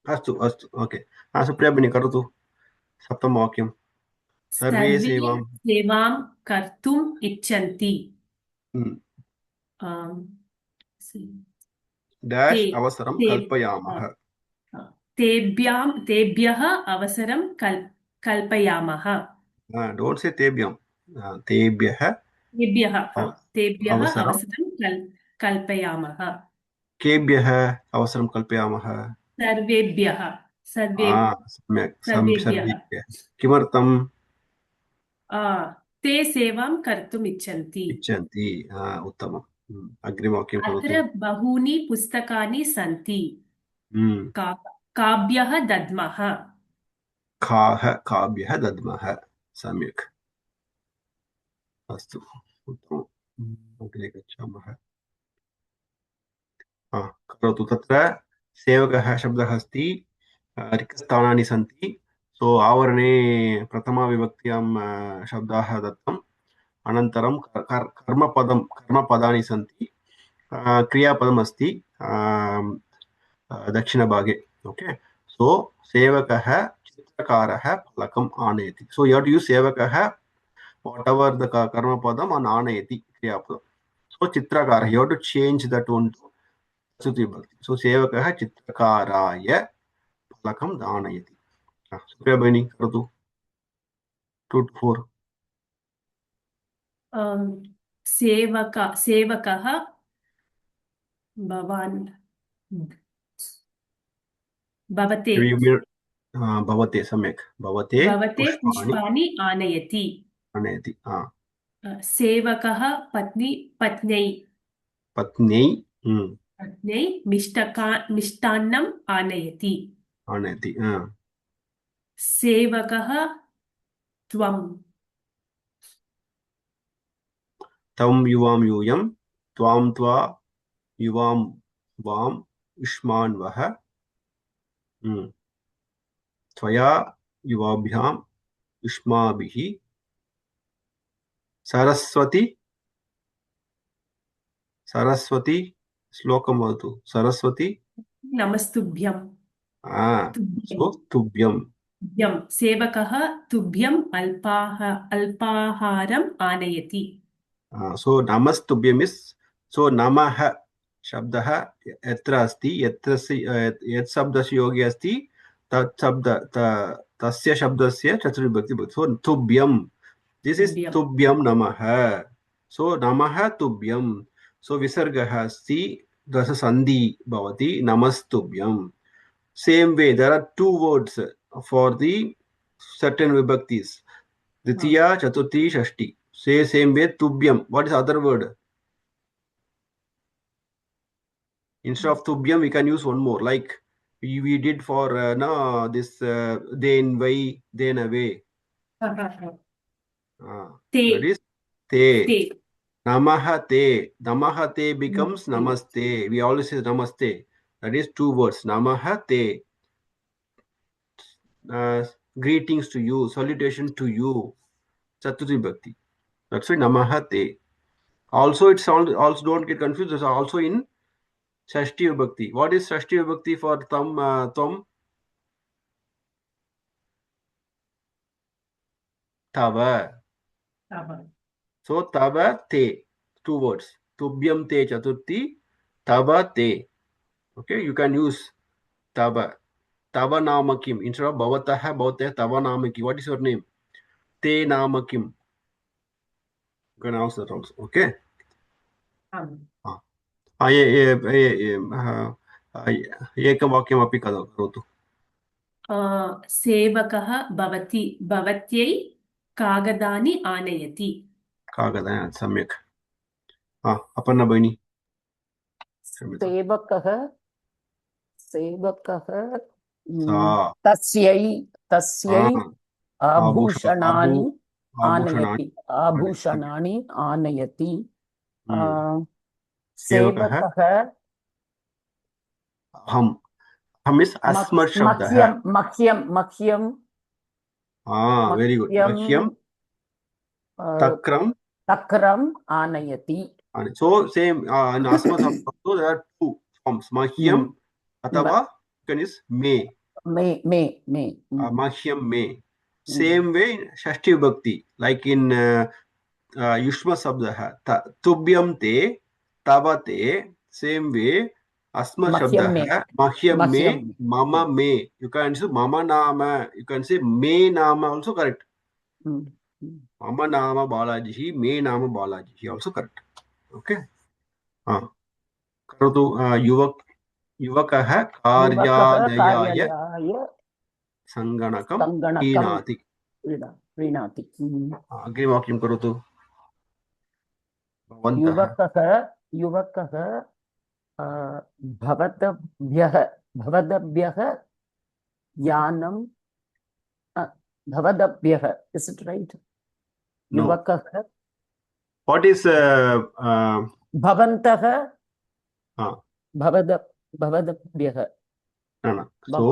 Astu, okay. Supriya Bhini, karotu. Saptamawakyam. Sarve सर्वे sevam. सेवां कर्तुम् इच्छन्ति Dash ते avasaram ते kalpayamah. तेभ्यः अवसरं कल्पयामः. Don't say tebhyam. Tebhyah तेभ्यः avasaram. अवसरं कल्पयामः. Kebhyah avasaram kalpayamah. सर्वेभ्यः सम्यक्. सर्वेभ्यः किमर्थं? ते सेवां कर्तुम् इच्छन्ति. उत्तमम्. अग्रिमवाक्यं करोतु. अत्र बहूनि पुस्तकानि सन्ति. काभ्यः दद्मः. काभ्यः दद्मः. सम्यक्. अस्तु, उत्तमम्. अग्रे गच्छामः. करोतु. तत्र सेवकः शब्दः अस्ति, रिक्तस्थानानि सन्ति. सो आवरणे प्रथमाविभक्त्यां शब्दाः दत्तम्. अनन्तरं कर्मपदानि सन्ति. क्रियापदम् अस्ति दक्षिणभागे. ओके, सो सेवकः चित्रकारः फलकम् आनयति. So you have to use सेवकः whatever the कर्मपदम् and आनयति क्रियापदम्. सो चित्रकारः, you have to change that one to चतुर्थी विभक्ति. सो सेवकः चित्रकाराय फलकम् आनयति. सुप्रिया भगिनी, करोतु. 2 to 4. सेवकः भवते. सम्यक्. भवते पुष्पाणि आनयति. सेवकः पत्न्यै मिष्टान्नम् आनयति. सेवकः तं युवां यूयं त्वां त्वा युवां वां युष्मान्वः त्वया युवाभ्यां युष्माभिः सरस्वती श्लोकं वदतु. सरस्वती नमस्तुभ्यं. तुभ्यं. सेवकः तुभ्यम् अल्पाहारम् आनयति. सो नमस्तुभ्यम् इस्, सो नमः शब्दः यत्र अस्ति, यत् शब्दस्य योगे अस्ति तस्य शब्दस्य चतुर्विभक्ति भवति. सो तुभ्यं, दिस् इस् तुभ्यं नमः. सो नमः तुभ्यं. सो विसर्गः अस्ति, दश सन्धि भवति नमस्तुभ्यं. Same way, there are 2 words for the certain vibhaktis. Ditiya, Chaturthi, Shashti. Say same way, Tubhyam. What is other word? Instead of Tubhyam, we can use one more. Like we did for this then, way, then, away. That is Te. Namaha Te. Namaha Te becomes Namaste. We always say Namaste. That is 2 words. Namaha Te. Greetings to you, salutation to you. Chaturthi Bhakti. That's why Namaha Te. Also, it sounds, also don't get confused. It's also in Shashti Bhakti. What is Shashti Bhakti for Tom? Tava. So Tava Te. 2 words. Tubhyam Te Chaturthi. Tava Te. Okay, you can use Tava. Tava Namakim. Instead of Bhavatah, Tava Namaki. What is your name? Te Namakim. You can answer that also. Okay. एकं वाक्यमपि करोतु. सेवकः भवत्यै कागदानि आनयति. कागदानि, सम्यक्. अपर्णा भगिनी. सेवकः तस्यै आभूषणानि आनयति. सेवकः अहम् इस् अस्मत् शब्दः. मह्यं Very good. Mahyam takram. takram anayati. So same in Asma Sabda, there are two forms. Mahyam atava is me. Me. Mahyam me. Same way Shashti Vibhakti, like in Yushma Sabda, Tubhyam te, tava te. Same way Asma Shabda, Mahyam me, Mama me. You can say Mama Nama, you can say me Nama also correct. Mama Nama Balaji, me Nama Balaji also correct. Okay. करोतु युवकः कार्यालयाय सङ्गणकं क्रीणाति अग्रिमवाक्यं करोतु युवकः भवद्भ्यः यानं भवद्भ्यः is it right? युवकः what is भवन्तः भवद्भ्यः so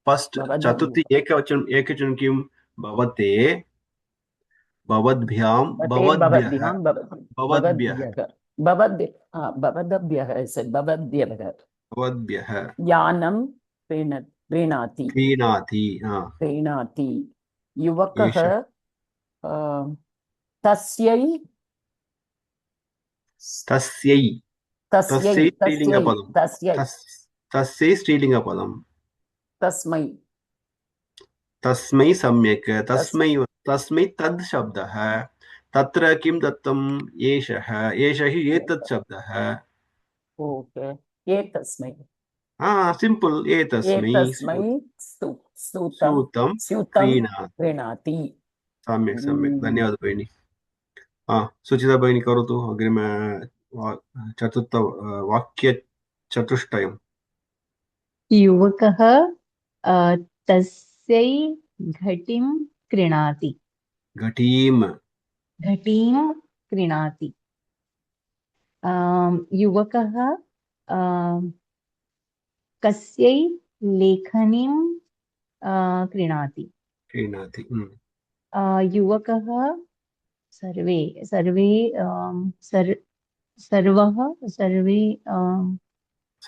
first चतुर्थी एकवचनं किं भवते भवद्भ्यां भवद्भ्यः यानं क्रीणाति युवकः तस्यै स्त्रीलिङ्गपदं तस्मै सम्यक् तस्मै तद् शब्दः तत्र किं दत्तम् एषः हि एतत् शब्दः एतस्मै सिम्पल् एतस्मै सूतं क्रीणाति सम्यक् धन्यवादः भगिनी सुचिता भगिनी करोतु अग्रिम चतुर्थ वाक्यचतुष्टयम् युवकः तस्यै घटीं क्रीणाति युवकः कस्यै लेखनीं क्रीणाति युवकः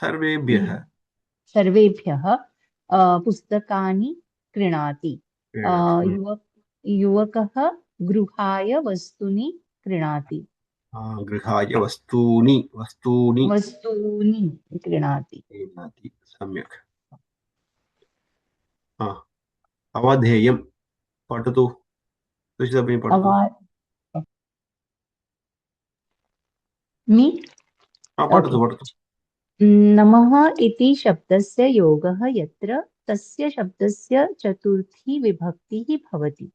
सर्वेभ्यः पुस्तकानि क्रीणाति युवकः गृहाय वस्तूनि क्रीणाति क्रीणाति सम्यक् अवधेयं पठतु पठतु नमः इति शब्दस्य योगः यत्र तस्य शब्दस्य चतुर्थी विभक्तिः भवति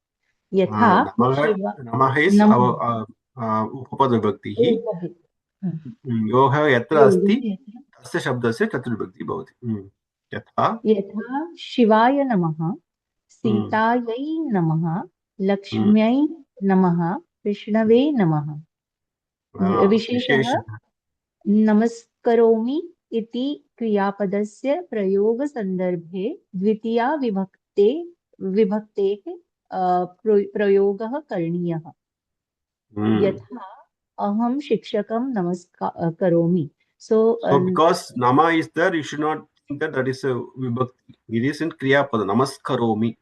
यथा नमः उपपदविभक्तिः योगः यत्र अस्ति तस्य शब्दस्य चतुर्विभक्तिः भवति यथा शिवाय नमः सीतायै नमः लक्ष्म्यै नमः विष्णवे नमः विशेषः नमस्करोमि इति क्रियापदस्य प्रयोगसन्दर्भे द्वितीया विभक्तेः प्रयोगः करणीयः यथा अहं शिक्षकं नमस्करोमि so because nama is there you should not think that is a vibhakti it is in kriya pada namaskaromi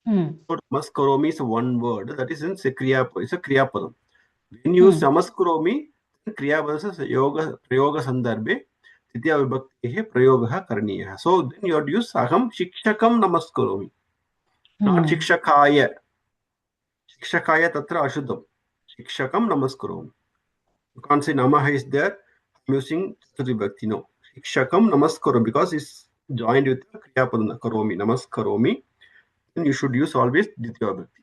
so namaskaromi is one word that is in kriya is a kriya padam when you use namaskaromi kriya pada yoga prayoga sandarbhe titiya vibhakti prayogah karaniyah so then you have to use aham shikshakam namaskaromi not shikshakaya tatra ashuddham shikshakam namaskaromi you can't say namah is there using vibhakti no shikshakam namaskaromi because it's joined with kriya pada karomi namaskaromi then you should use always ditiya vibhakti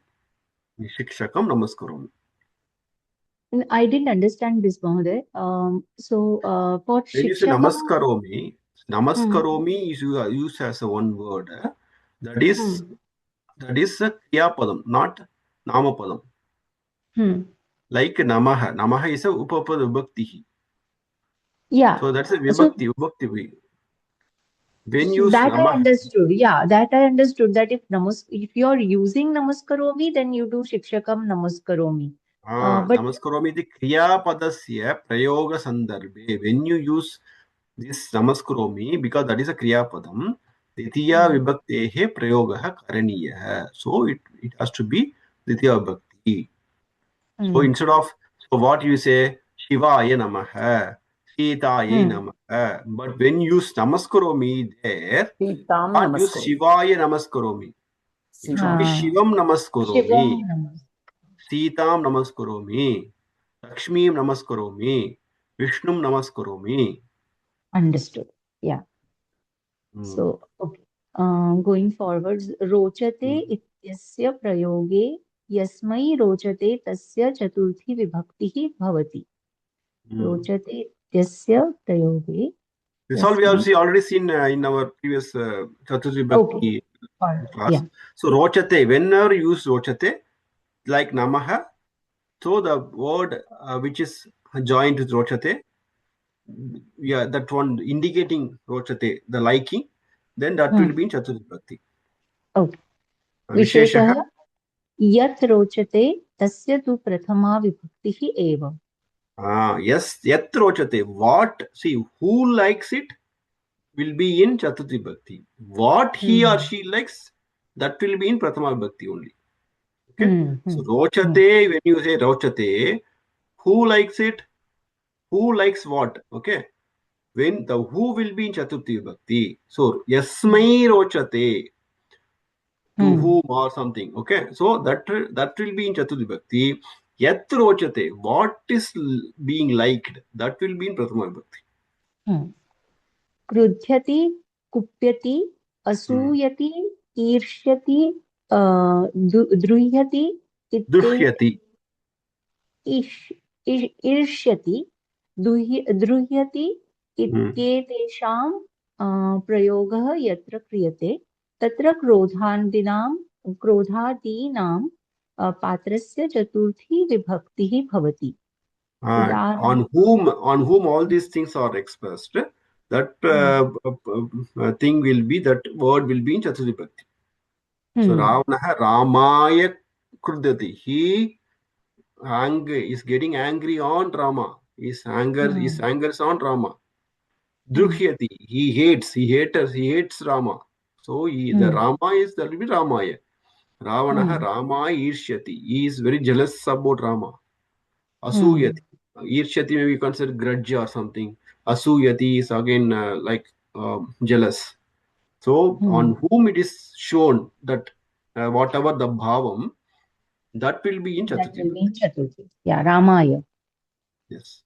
shikshakam namaskaromi. I didn't understand this, Mahoday. So for when you say namaskaromi is used as a one word that is a kriya padam not nama padam like namah is a upapada vibhakti. Yeah. So that's a vibhakti. When you use That I Namah, understood. Yeah, that I understood. That if you are using Namaskaromi, then you do Shikshakam Namaskaromi. But Namaskaromi iti Kriyapadasya Prayoga Sandarbhe. When you use this Namaskaromi, because that is a Kriyapadam, Ditiya Vibhaktehe Prayogaha Karaniyah. So it has to be Ditiya Vibhakti. So instead of, so what you say, Shivaya Namaha, Sitaye Namaha. But when you use Namaskaromi there, Sitam not use Namaskaromi. Shivaya Namaskaromi. It should be Shivam Namaskaromi, Shivam Sitam Namaskaromi, Lakshmim Namaskaromi, Vishnum Namaskaromi. Understood. Yeah. So, okay. Going forward, Rochate ityasya prayoge yasmai rochate tasya chaturthi vibhaktihi bhavati. Rochate ityasya prayoge. This all we have already seen in our previous Chaturthi Bhakti class. Yeah. So Rochate, whenever you use Rochate, like Namaha, so the word which is joined with Rochate, yeah, that one indicating Rochate, the liking, then that will be in Chaturthi Bhakti. Okay. Visheshah yat rochate tasya tu prathama vibhaktihi eva. Yes, yat rochate. What, see, who likes it will be in Chaturthi Bhakti. What he or she likes, that will be in Prathama Bhakti only. Okay? So rochate, when you say rochate, who likes it? Who likes what? Okay? When the who will be in Chaturthi Bhakti. So yasmai rochate, to whom or something. Okay? So that will be in Chaturthi Bhakti. Yat rochate, what is being liked, that will be in Prathama Bhakti. Krudhyati, kupyati, asuyati, irshyati, druhyati, Dushyati. Irshyati, druhyati, इत्येतेषां प्रयोगः यत्र क्रियते तत्र क्रोधादीनां पात्रस्य चतुर्थी विभक्तिः भवति. On whom all these things are expressed, that thing will be, that word will be in Chaturthi Bhakti. So Ravanaha Ramaya Krudati. He is getting angry on Rama. His anger is on Rama. Drukhyati. He hates Rama. So the Rama is, that will be Ramaya. Ravanaha Ramaya Irshyati. He is very jealous about Rama. Asuyati. Irshyati may be considered grudge or something. Asuyati is again jealous. So on whom it is shown that whatever the bhavam, that will be in Chaturthi. That will be in Chaturthi. Yeah, Ramaya. Yes.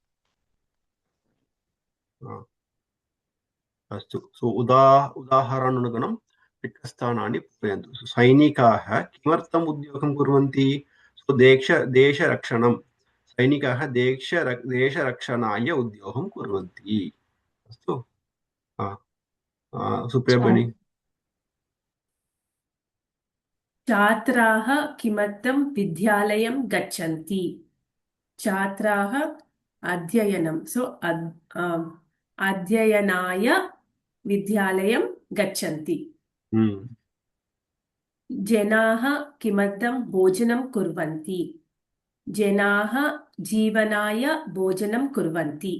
So udaharananaganam riktasthanani purayantu. So sainikaah kimartam udyogam kurvanti. So desha rakshanam. Sainikaah desha rakshanaya udyogam kurvanti. So Supriya Bhani. छात्राः किमर्थं विद्यालयं गच्छन्ति? छात्राः अध्ययनं, सो अध्ययनाय विद्यालयं गच्छन्ति. जनाः किमर्थं भोजनं कुर्वन्ति? जनाः जीवनाय भोजनं कुर्वन्ति.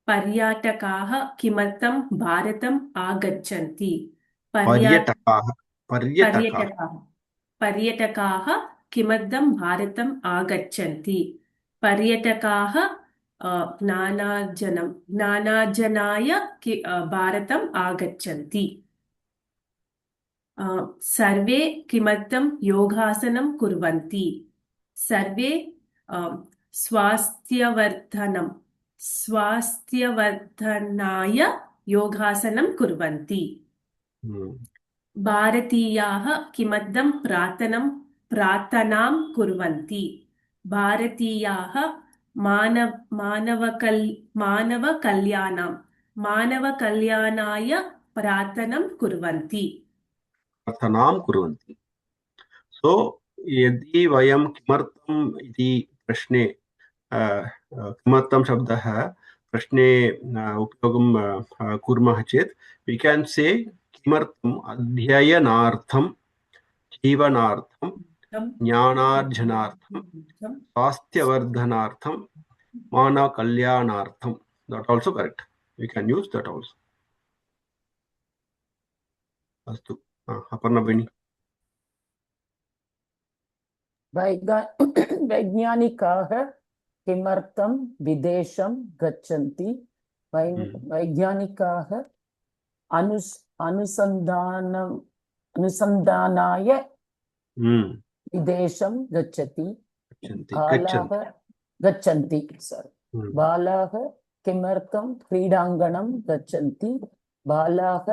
पर्यटकाः किमर्थं भारतम् आगच्छन्ति? पर्यटकाः किमर्थं भारतम् आगच्छन्ति? पर्यटकाः ज्ञानार्जनाय भारतम् आगच्छन्ति. सर्वे किमर्थं योगासनं कुर्वन्ति? सर्वे स्वास्थ्यवर्धनाय योगासनं कुर्वन्ति. भारतीयाः किमर्थं प्रार्थनां कुर्वन्ति? भारतीयाः मानवकल्याणाय प्रार्थनां कुर्वन्ति. So यदि वयं किमर्थम् इति प्रश्ने किमर्थं शब्दः प्रश्ने उपयोगं कुर्मः चेत् we can say किमर्थम् अध्ययनार्थं जीवनार्थं ज्ञानार्जनार्थं स्वास्थ्यवर्धनार्थं मानवकल्याणार्थं. That also correct. We can use that also. अस्तु, अपर्णा भगिनी. वैज्ञानिकाः किमर्थं विदेशं गच्छन्ति? वैज्ञानिकाः अनुसन्धानाय विदेशं गच्छन्ति. बालाः किमर्थं क्रीडाङ्गणं गच्छन्ति? बालाः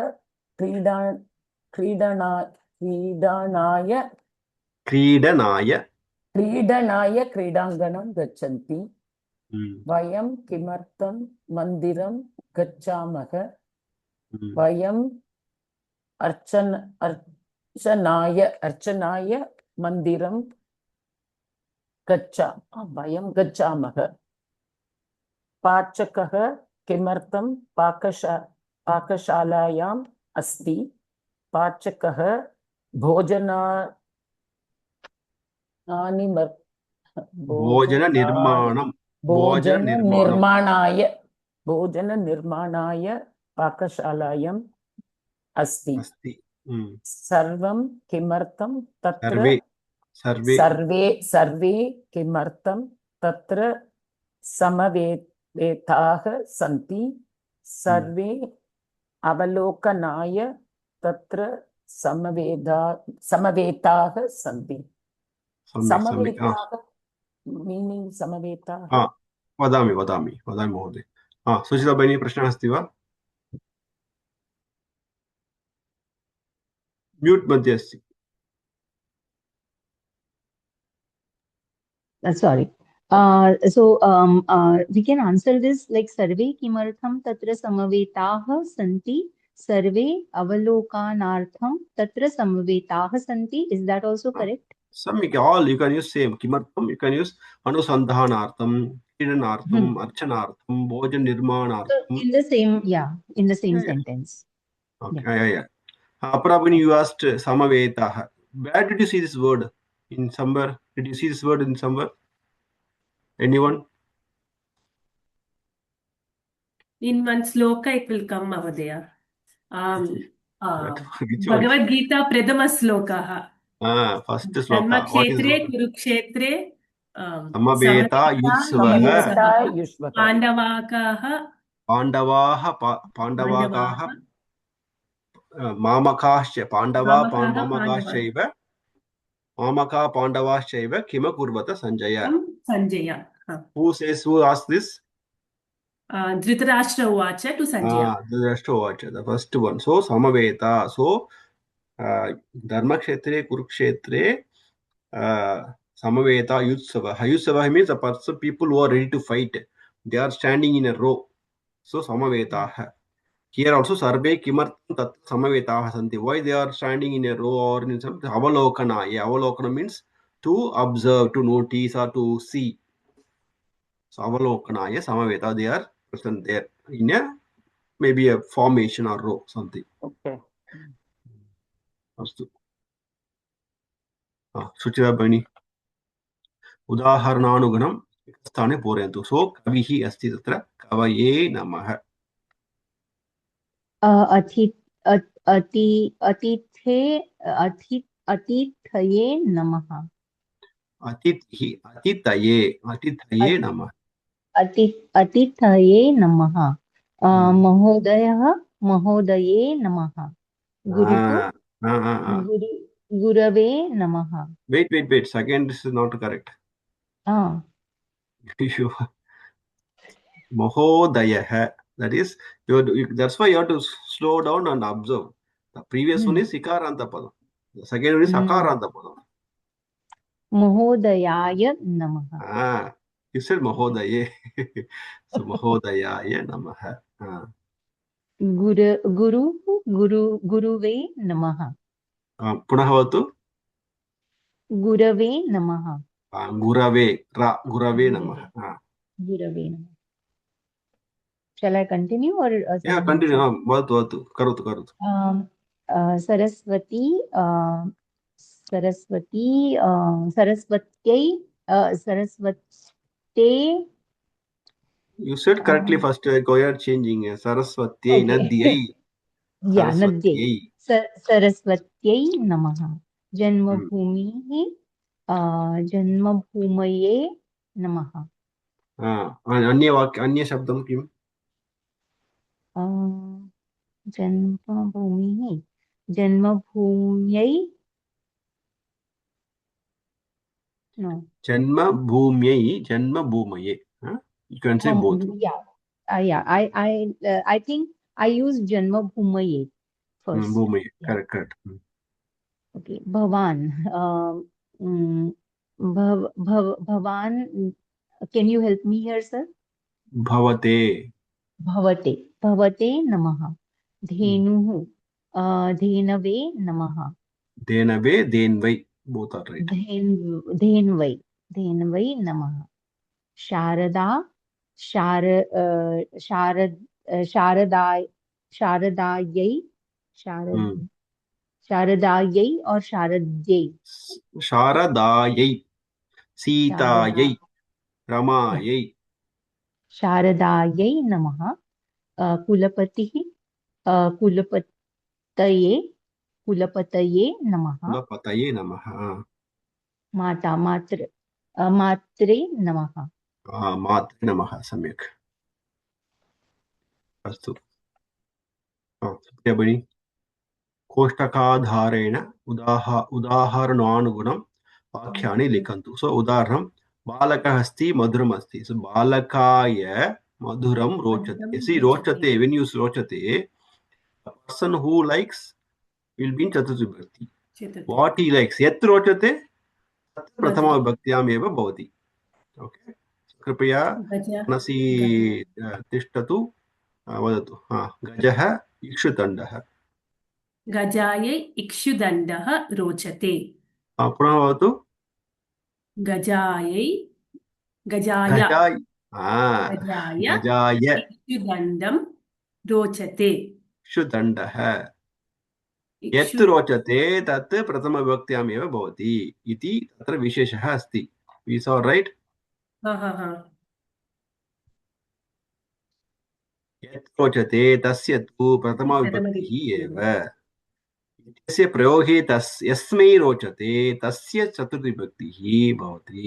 क्रीडनाय क्रीडाङ्गणं गच्छन्ति. वयं किमर्थं मन्दिरं गच्छामः? वयं अर्चनाय मन्दिरं गच्छामः. पाचकः किमर्थं पाकशालायाम् अस्ति? पाचकः भोजननिर्माणाय पाकशालायाम् अस्ति. सर्वं किमर्थं तत्र सर्वे किमर्थं तत्र समवेताः सन्ति? सर्वे अवलोकनाय तत्र समवेताः सन्ति. समवेताः मीनिंग समवेताः. वदामि महोदय. सुचिता भगिनी, प्रश्नः अस्ति वा? म्यूट् मध्ये अस्ति. Sorry. We can answer this like सर्वे किमर्थं तत्र समवेताः सन्ति, सर्वे अवलोकनार्थं तत्र समवेताः सन्ति. Is that also correct? सम्यक्. All you can use same. किमर्थं you can use अनुसन्धानार्थं, क्रीडनार्थं, अर्चनार्थं, भोजन निर्माणार्थं. In the same sentence. Okay. Aparna Bhagini, you asked Samavetaha. Where did you see this word? In somewhere? Did you see this word in somewhere? Anyone? In one sloka it will come, Mahodaya. Bhagavad Gita Pradama Slokaha. First sloka. What is Dharmakshetre Kurukshetre Samaveta Yudsvaha Pandavaha Mamakascha Mamaka Pandavaschaiva Kima Kurvata Sanjaya. Who asked this? Dhritarashtra Uvacha to Sanjaya. Dhritarashtra Uvacha, the first one. So Samaveta. So Dharmakshetre Kurukshetre Samaveta Yudsava. Yudsava means a person, people who are ready to fight. They are standing in a row. So Samaveta. Here also Sarve Kimartam Tat Samavetaha Santi. Why they are standing in a row or in some Avalokana. Avalokana means to observe, to notice, or to see. So Avalokana, Samaveta, they are present there in a maybe a formation or row, something. Okay. Astu. Suchita Bhagini. Udaharananuganam sthane porayantu. So kavihi asti tatra kavaye namaha. अतिथये नमः. अतिथये नमः. अतिथये नमः. महोदये नमः. गुरवे नमः. Wait. Second, this is not correct. Mahodayah. That is, that's why you have to slow down and observe. The previous one is Ikaranta Padam. The second one is Akaranta Padam. Mahodayaya Namaha. You said Mahodaye. So Mahodayaya Namaha. Guruve Namaha. Punavatu? Gurave Namaha. Gurave Namaha. Gurave Namaha. Shall I continue or Yeah, someone continue. else? Vatu. Karotu. Saraswati, Saraswatyai, Saraswate. You said correctly first. Go ahead changing. Saraswatyai, Okay. Nadyai. Yeah, Nadyai. Saraswatyai. Saraswatyai Namaha. Janmabhumihi, Janmabhumaye Namaha. अन्य शब्दं किम्? जन्मभूमिः, जन्मभूम्यै. No. जन्मभूमये. You can say both. Yeah. I think I use Janmabhumaye first. Bhumaye. Yeah. Correct. Okay. Bhavan. Bhavan. Can you help me here, sir? Bhavate. Bhavate. Bhavate Namaha. Dhenuhu. Dhenave Namaha. Denave, Denvai. Both are right. Dhenvai. Dhenvai Namaha. Sharada. Sharadai. Sharadayai. Sharadayai or Sharadyai? Sharadayai. Sitayai. Ramayai. Sharadayai Namaha. Kulapatihi. Kulapataye Namaha. Kulapataye Namaha. Matre Namaha. Matre Namaha. Samyak. Astu. Bhani. कोष्टकाधारेण उदाहरणानुगुणं वाक्यानि लिखन्तु. सो उदाहरणं बालकः अस्ति मधुरम् अस्ति. सो बालकाय मधुरं रोचते. See, रोचते, when you रोचते, a person who likes will be in चतुर्थी विभक्ति. What he likes, यत् रोचते तत् प्रथमा विभक्त्याम् एव भवति. ओके, कृपया मनसि तिष्ठतु. वदतु. गजः इक्षुदण्डः. गजायै इक्षुदण्डः रोचते. पुनः वदतु. गजाय इक्षुदण्डं रोचते. इक्षुदण्डः यत् रोचते तत् प्रथमविभक्त्याम् एव भवति इति तत्र विशेषः अस्ति. Is all right? यत् रोचते तस्य तु प्रथमविभक्तिः एव. इत्यस्य प्रयोगे यस्मै रोचते तस्य चतुर्थीविभक्तिः भवति.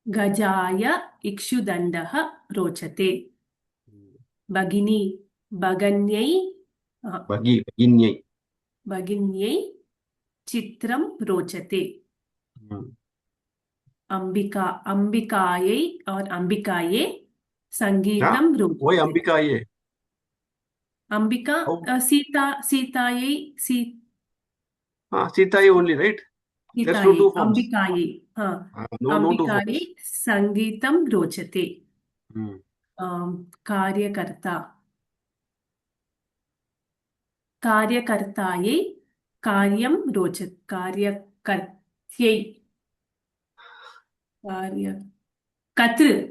गजाय इक्षुदण्डः रोचते. भगिनी भगिन्यै चित्रं रोचते. अंबिकायै और अंबिकाये संगीतं रोचते. Why अंबिकाये? Ambika सीतायै सीतायै only, right? There's no two forms. अंबिकायै अंबिकायै संगीतं रोचते. कार्यकर्तायै कार्यं रोचते. कार्यकर्त्यै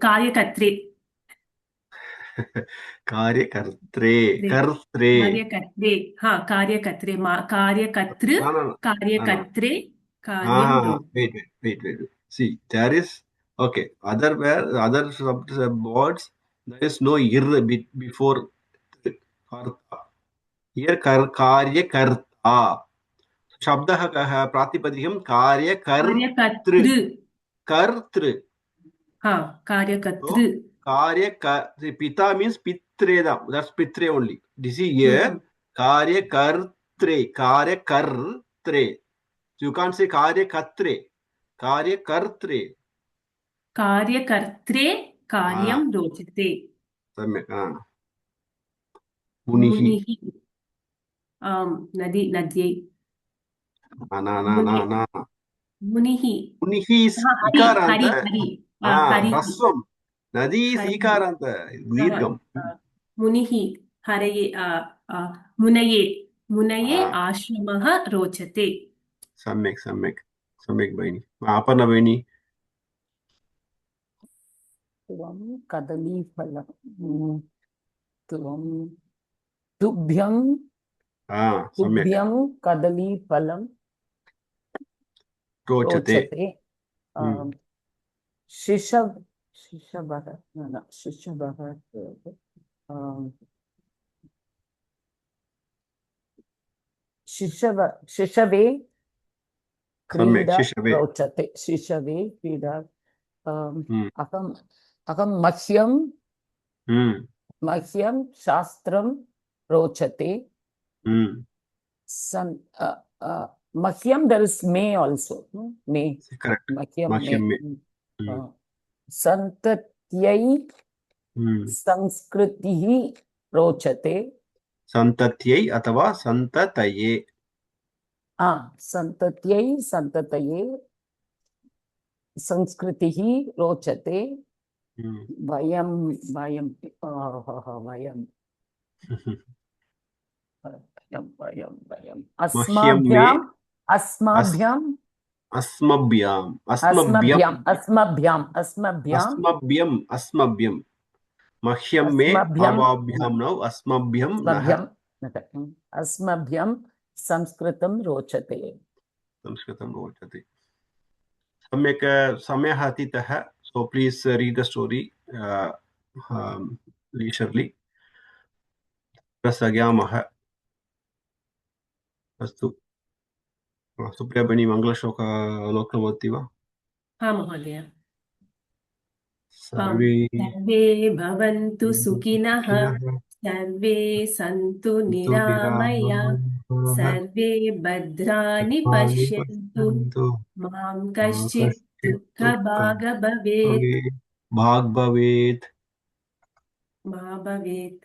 कार्यकर्त्रे कार्यकर्त्रे कार्यं. Wait. See, there is other words. There is no ir before karta. Here कार्यकर्ता. शब्दः कः? प्रातिपदिकं कार्यकर्तृ. कार्यकर्तृ. पिता means पित्रेदा. That's Pitre only. This is here कार्यकर्त्रे. You can't say कार्यकर्त्रे. कार्यकर्त्रे कार्यं रोचते. सम्यक्. नद्यै मुनिः ईकारान्त. ह्रस्वं. नदी ईकारान्त दीर्घं. मुनिः मुनये आश्रमः रोचते. सम्यक् भगिनि. अपर्णा भगिनि. त्वं कदलीफलं त्वं तुभ्यं सम्यक् कदलीफलं रोचते रोचते शिशवः न शिशवः शिशवे सम्यक् क्रीडा शिशवे रोचते शिशवे क्रीडा अहं मह्यं शास्त्रं रोचते मह्यं there is may also no? may correct मह्यं मह्यं may मे सन्तत्यै संस्कृतिः रोचते सन्तत्यै अथवा सन्ततये सन्तत्यै संस्कृतिः रोचते वयं मह्यं मे अस्मभ्यं मह्यं मे अवाभ्यां नौ अस्मभ्यं नः अस्मभ्यं संस्कृतं रोचते सम्यक् समयः अतीतः so please read the story leisurely प्रसज्ञामः अस्तु सुप्रिया भगिनी मङ्गलश्लोक अवलोकनवती वा महोदय सर्वे भवन्तु सुखिनः सर्वे सन्तु निरामया सर्वे भद्राणि पश्यन्तु मां कश्चित् दुःखभाग् भवेत् भाग् भवेत् मा भवेत्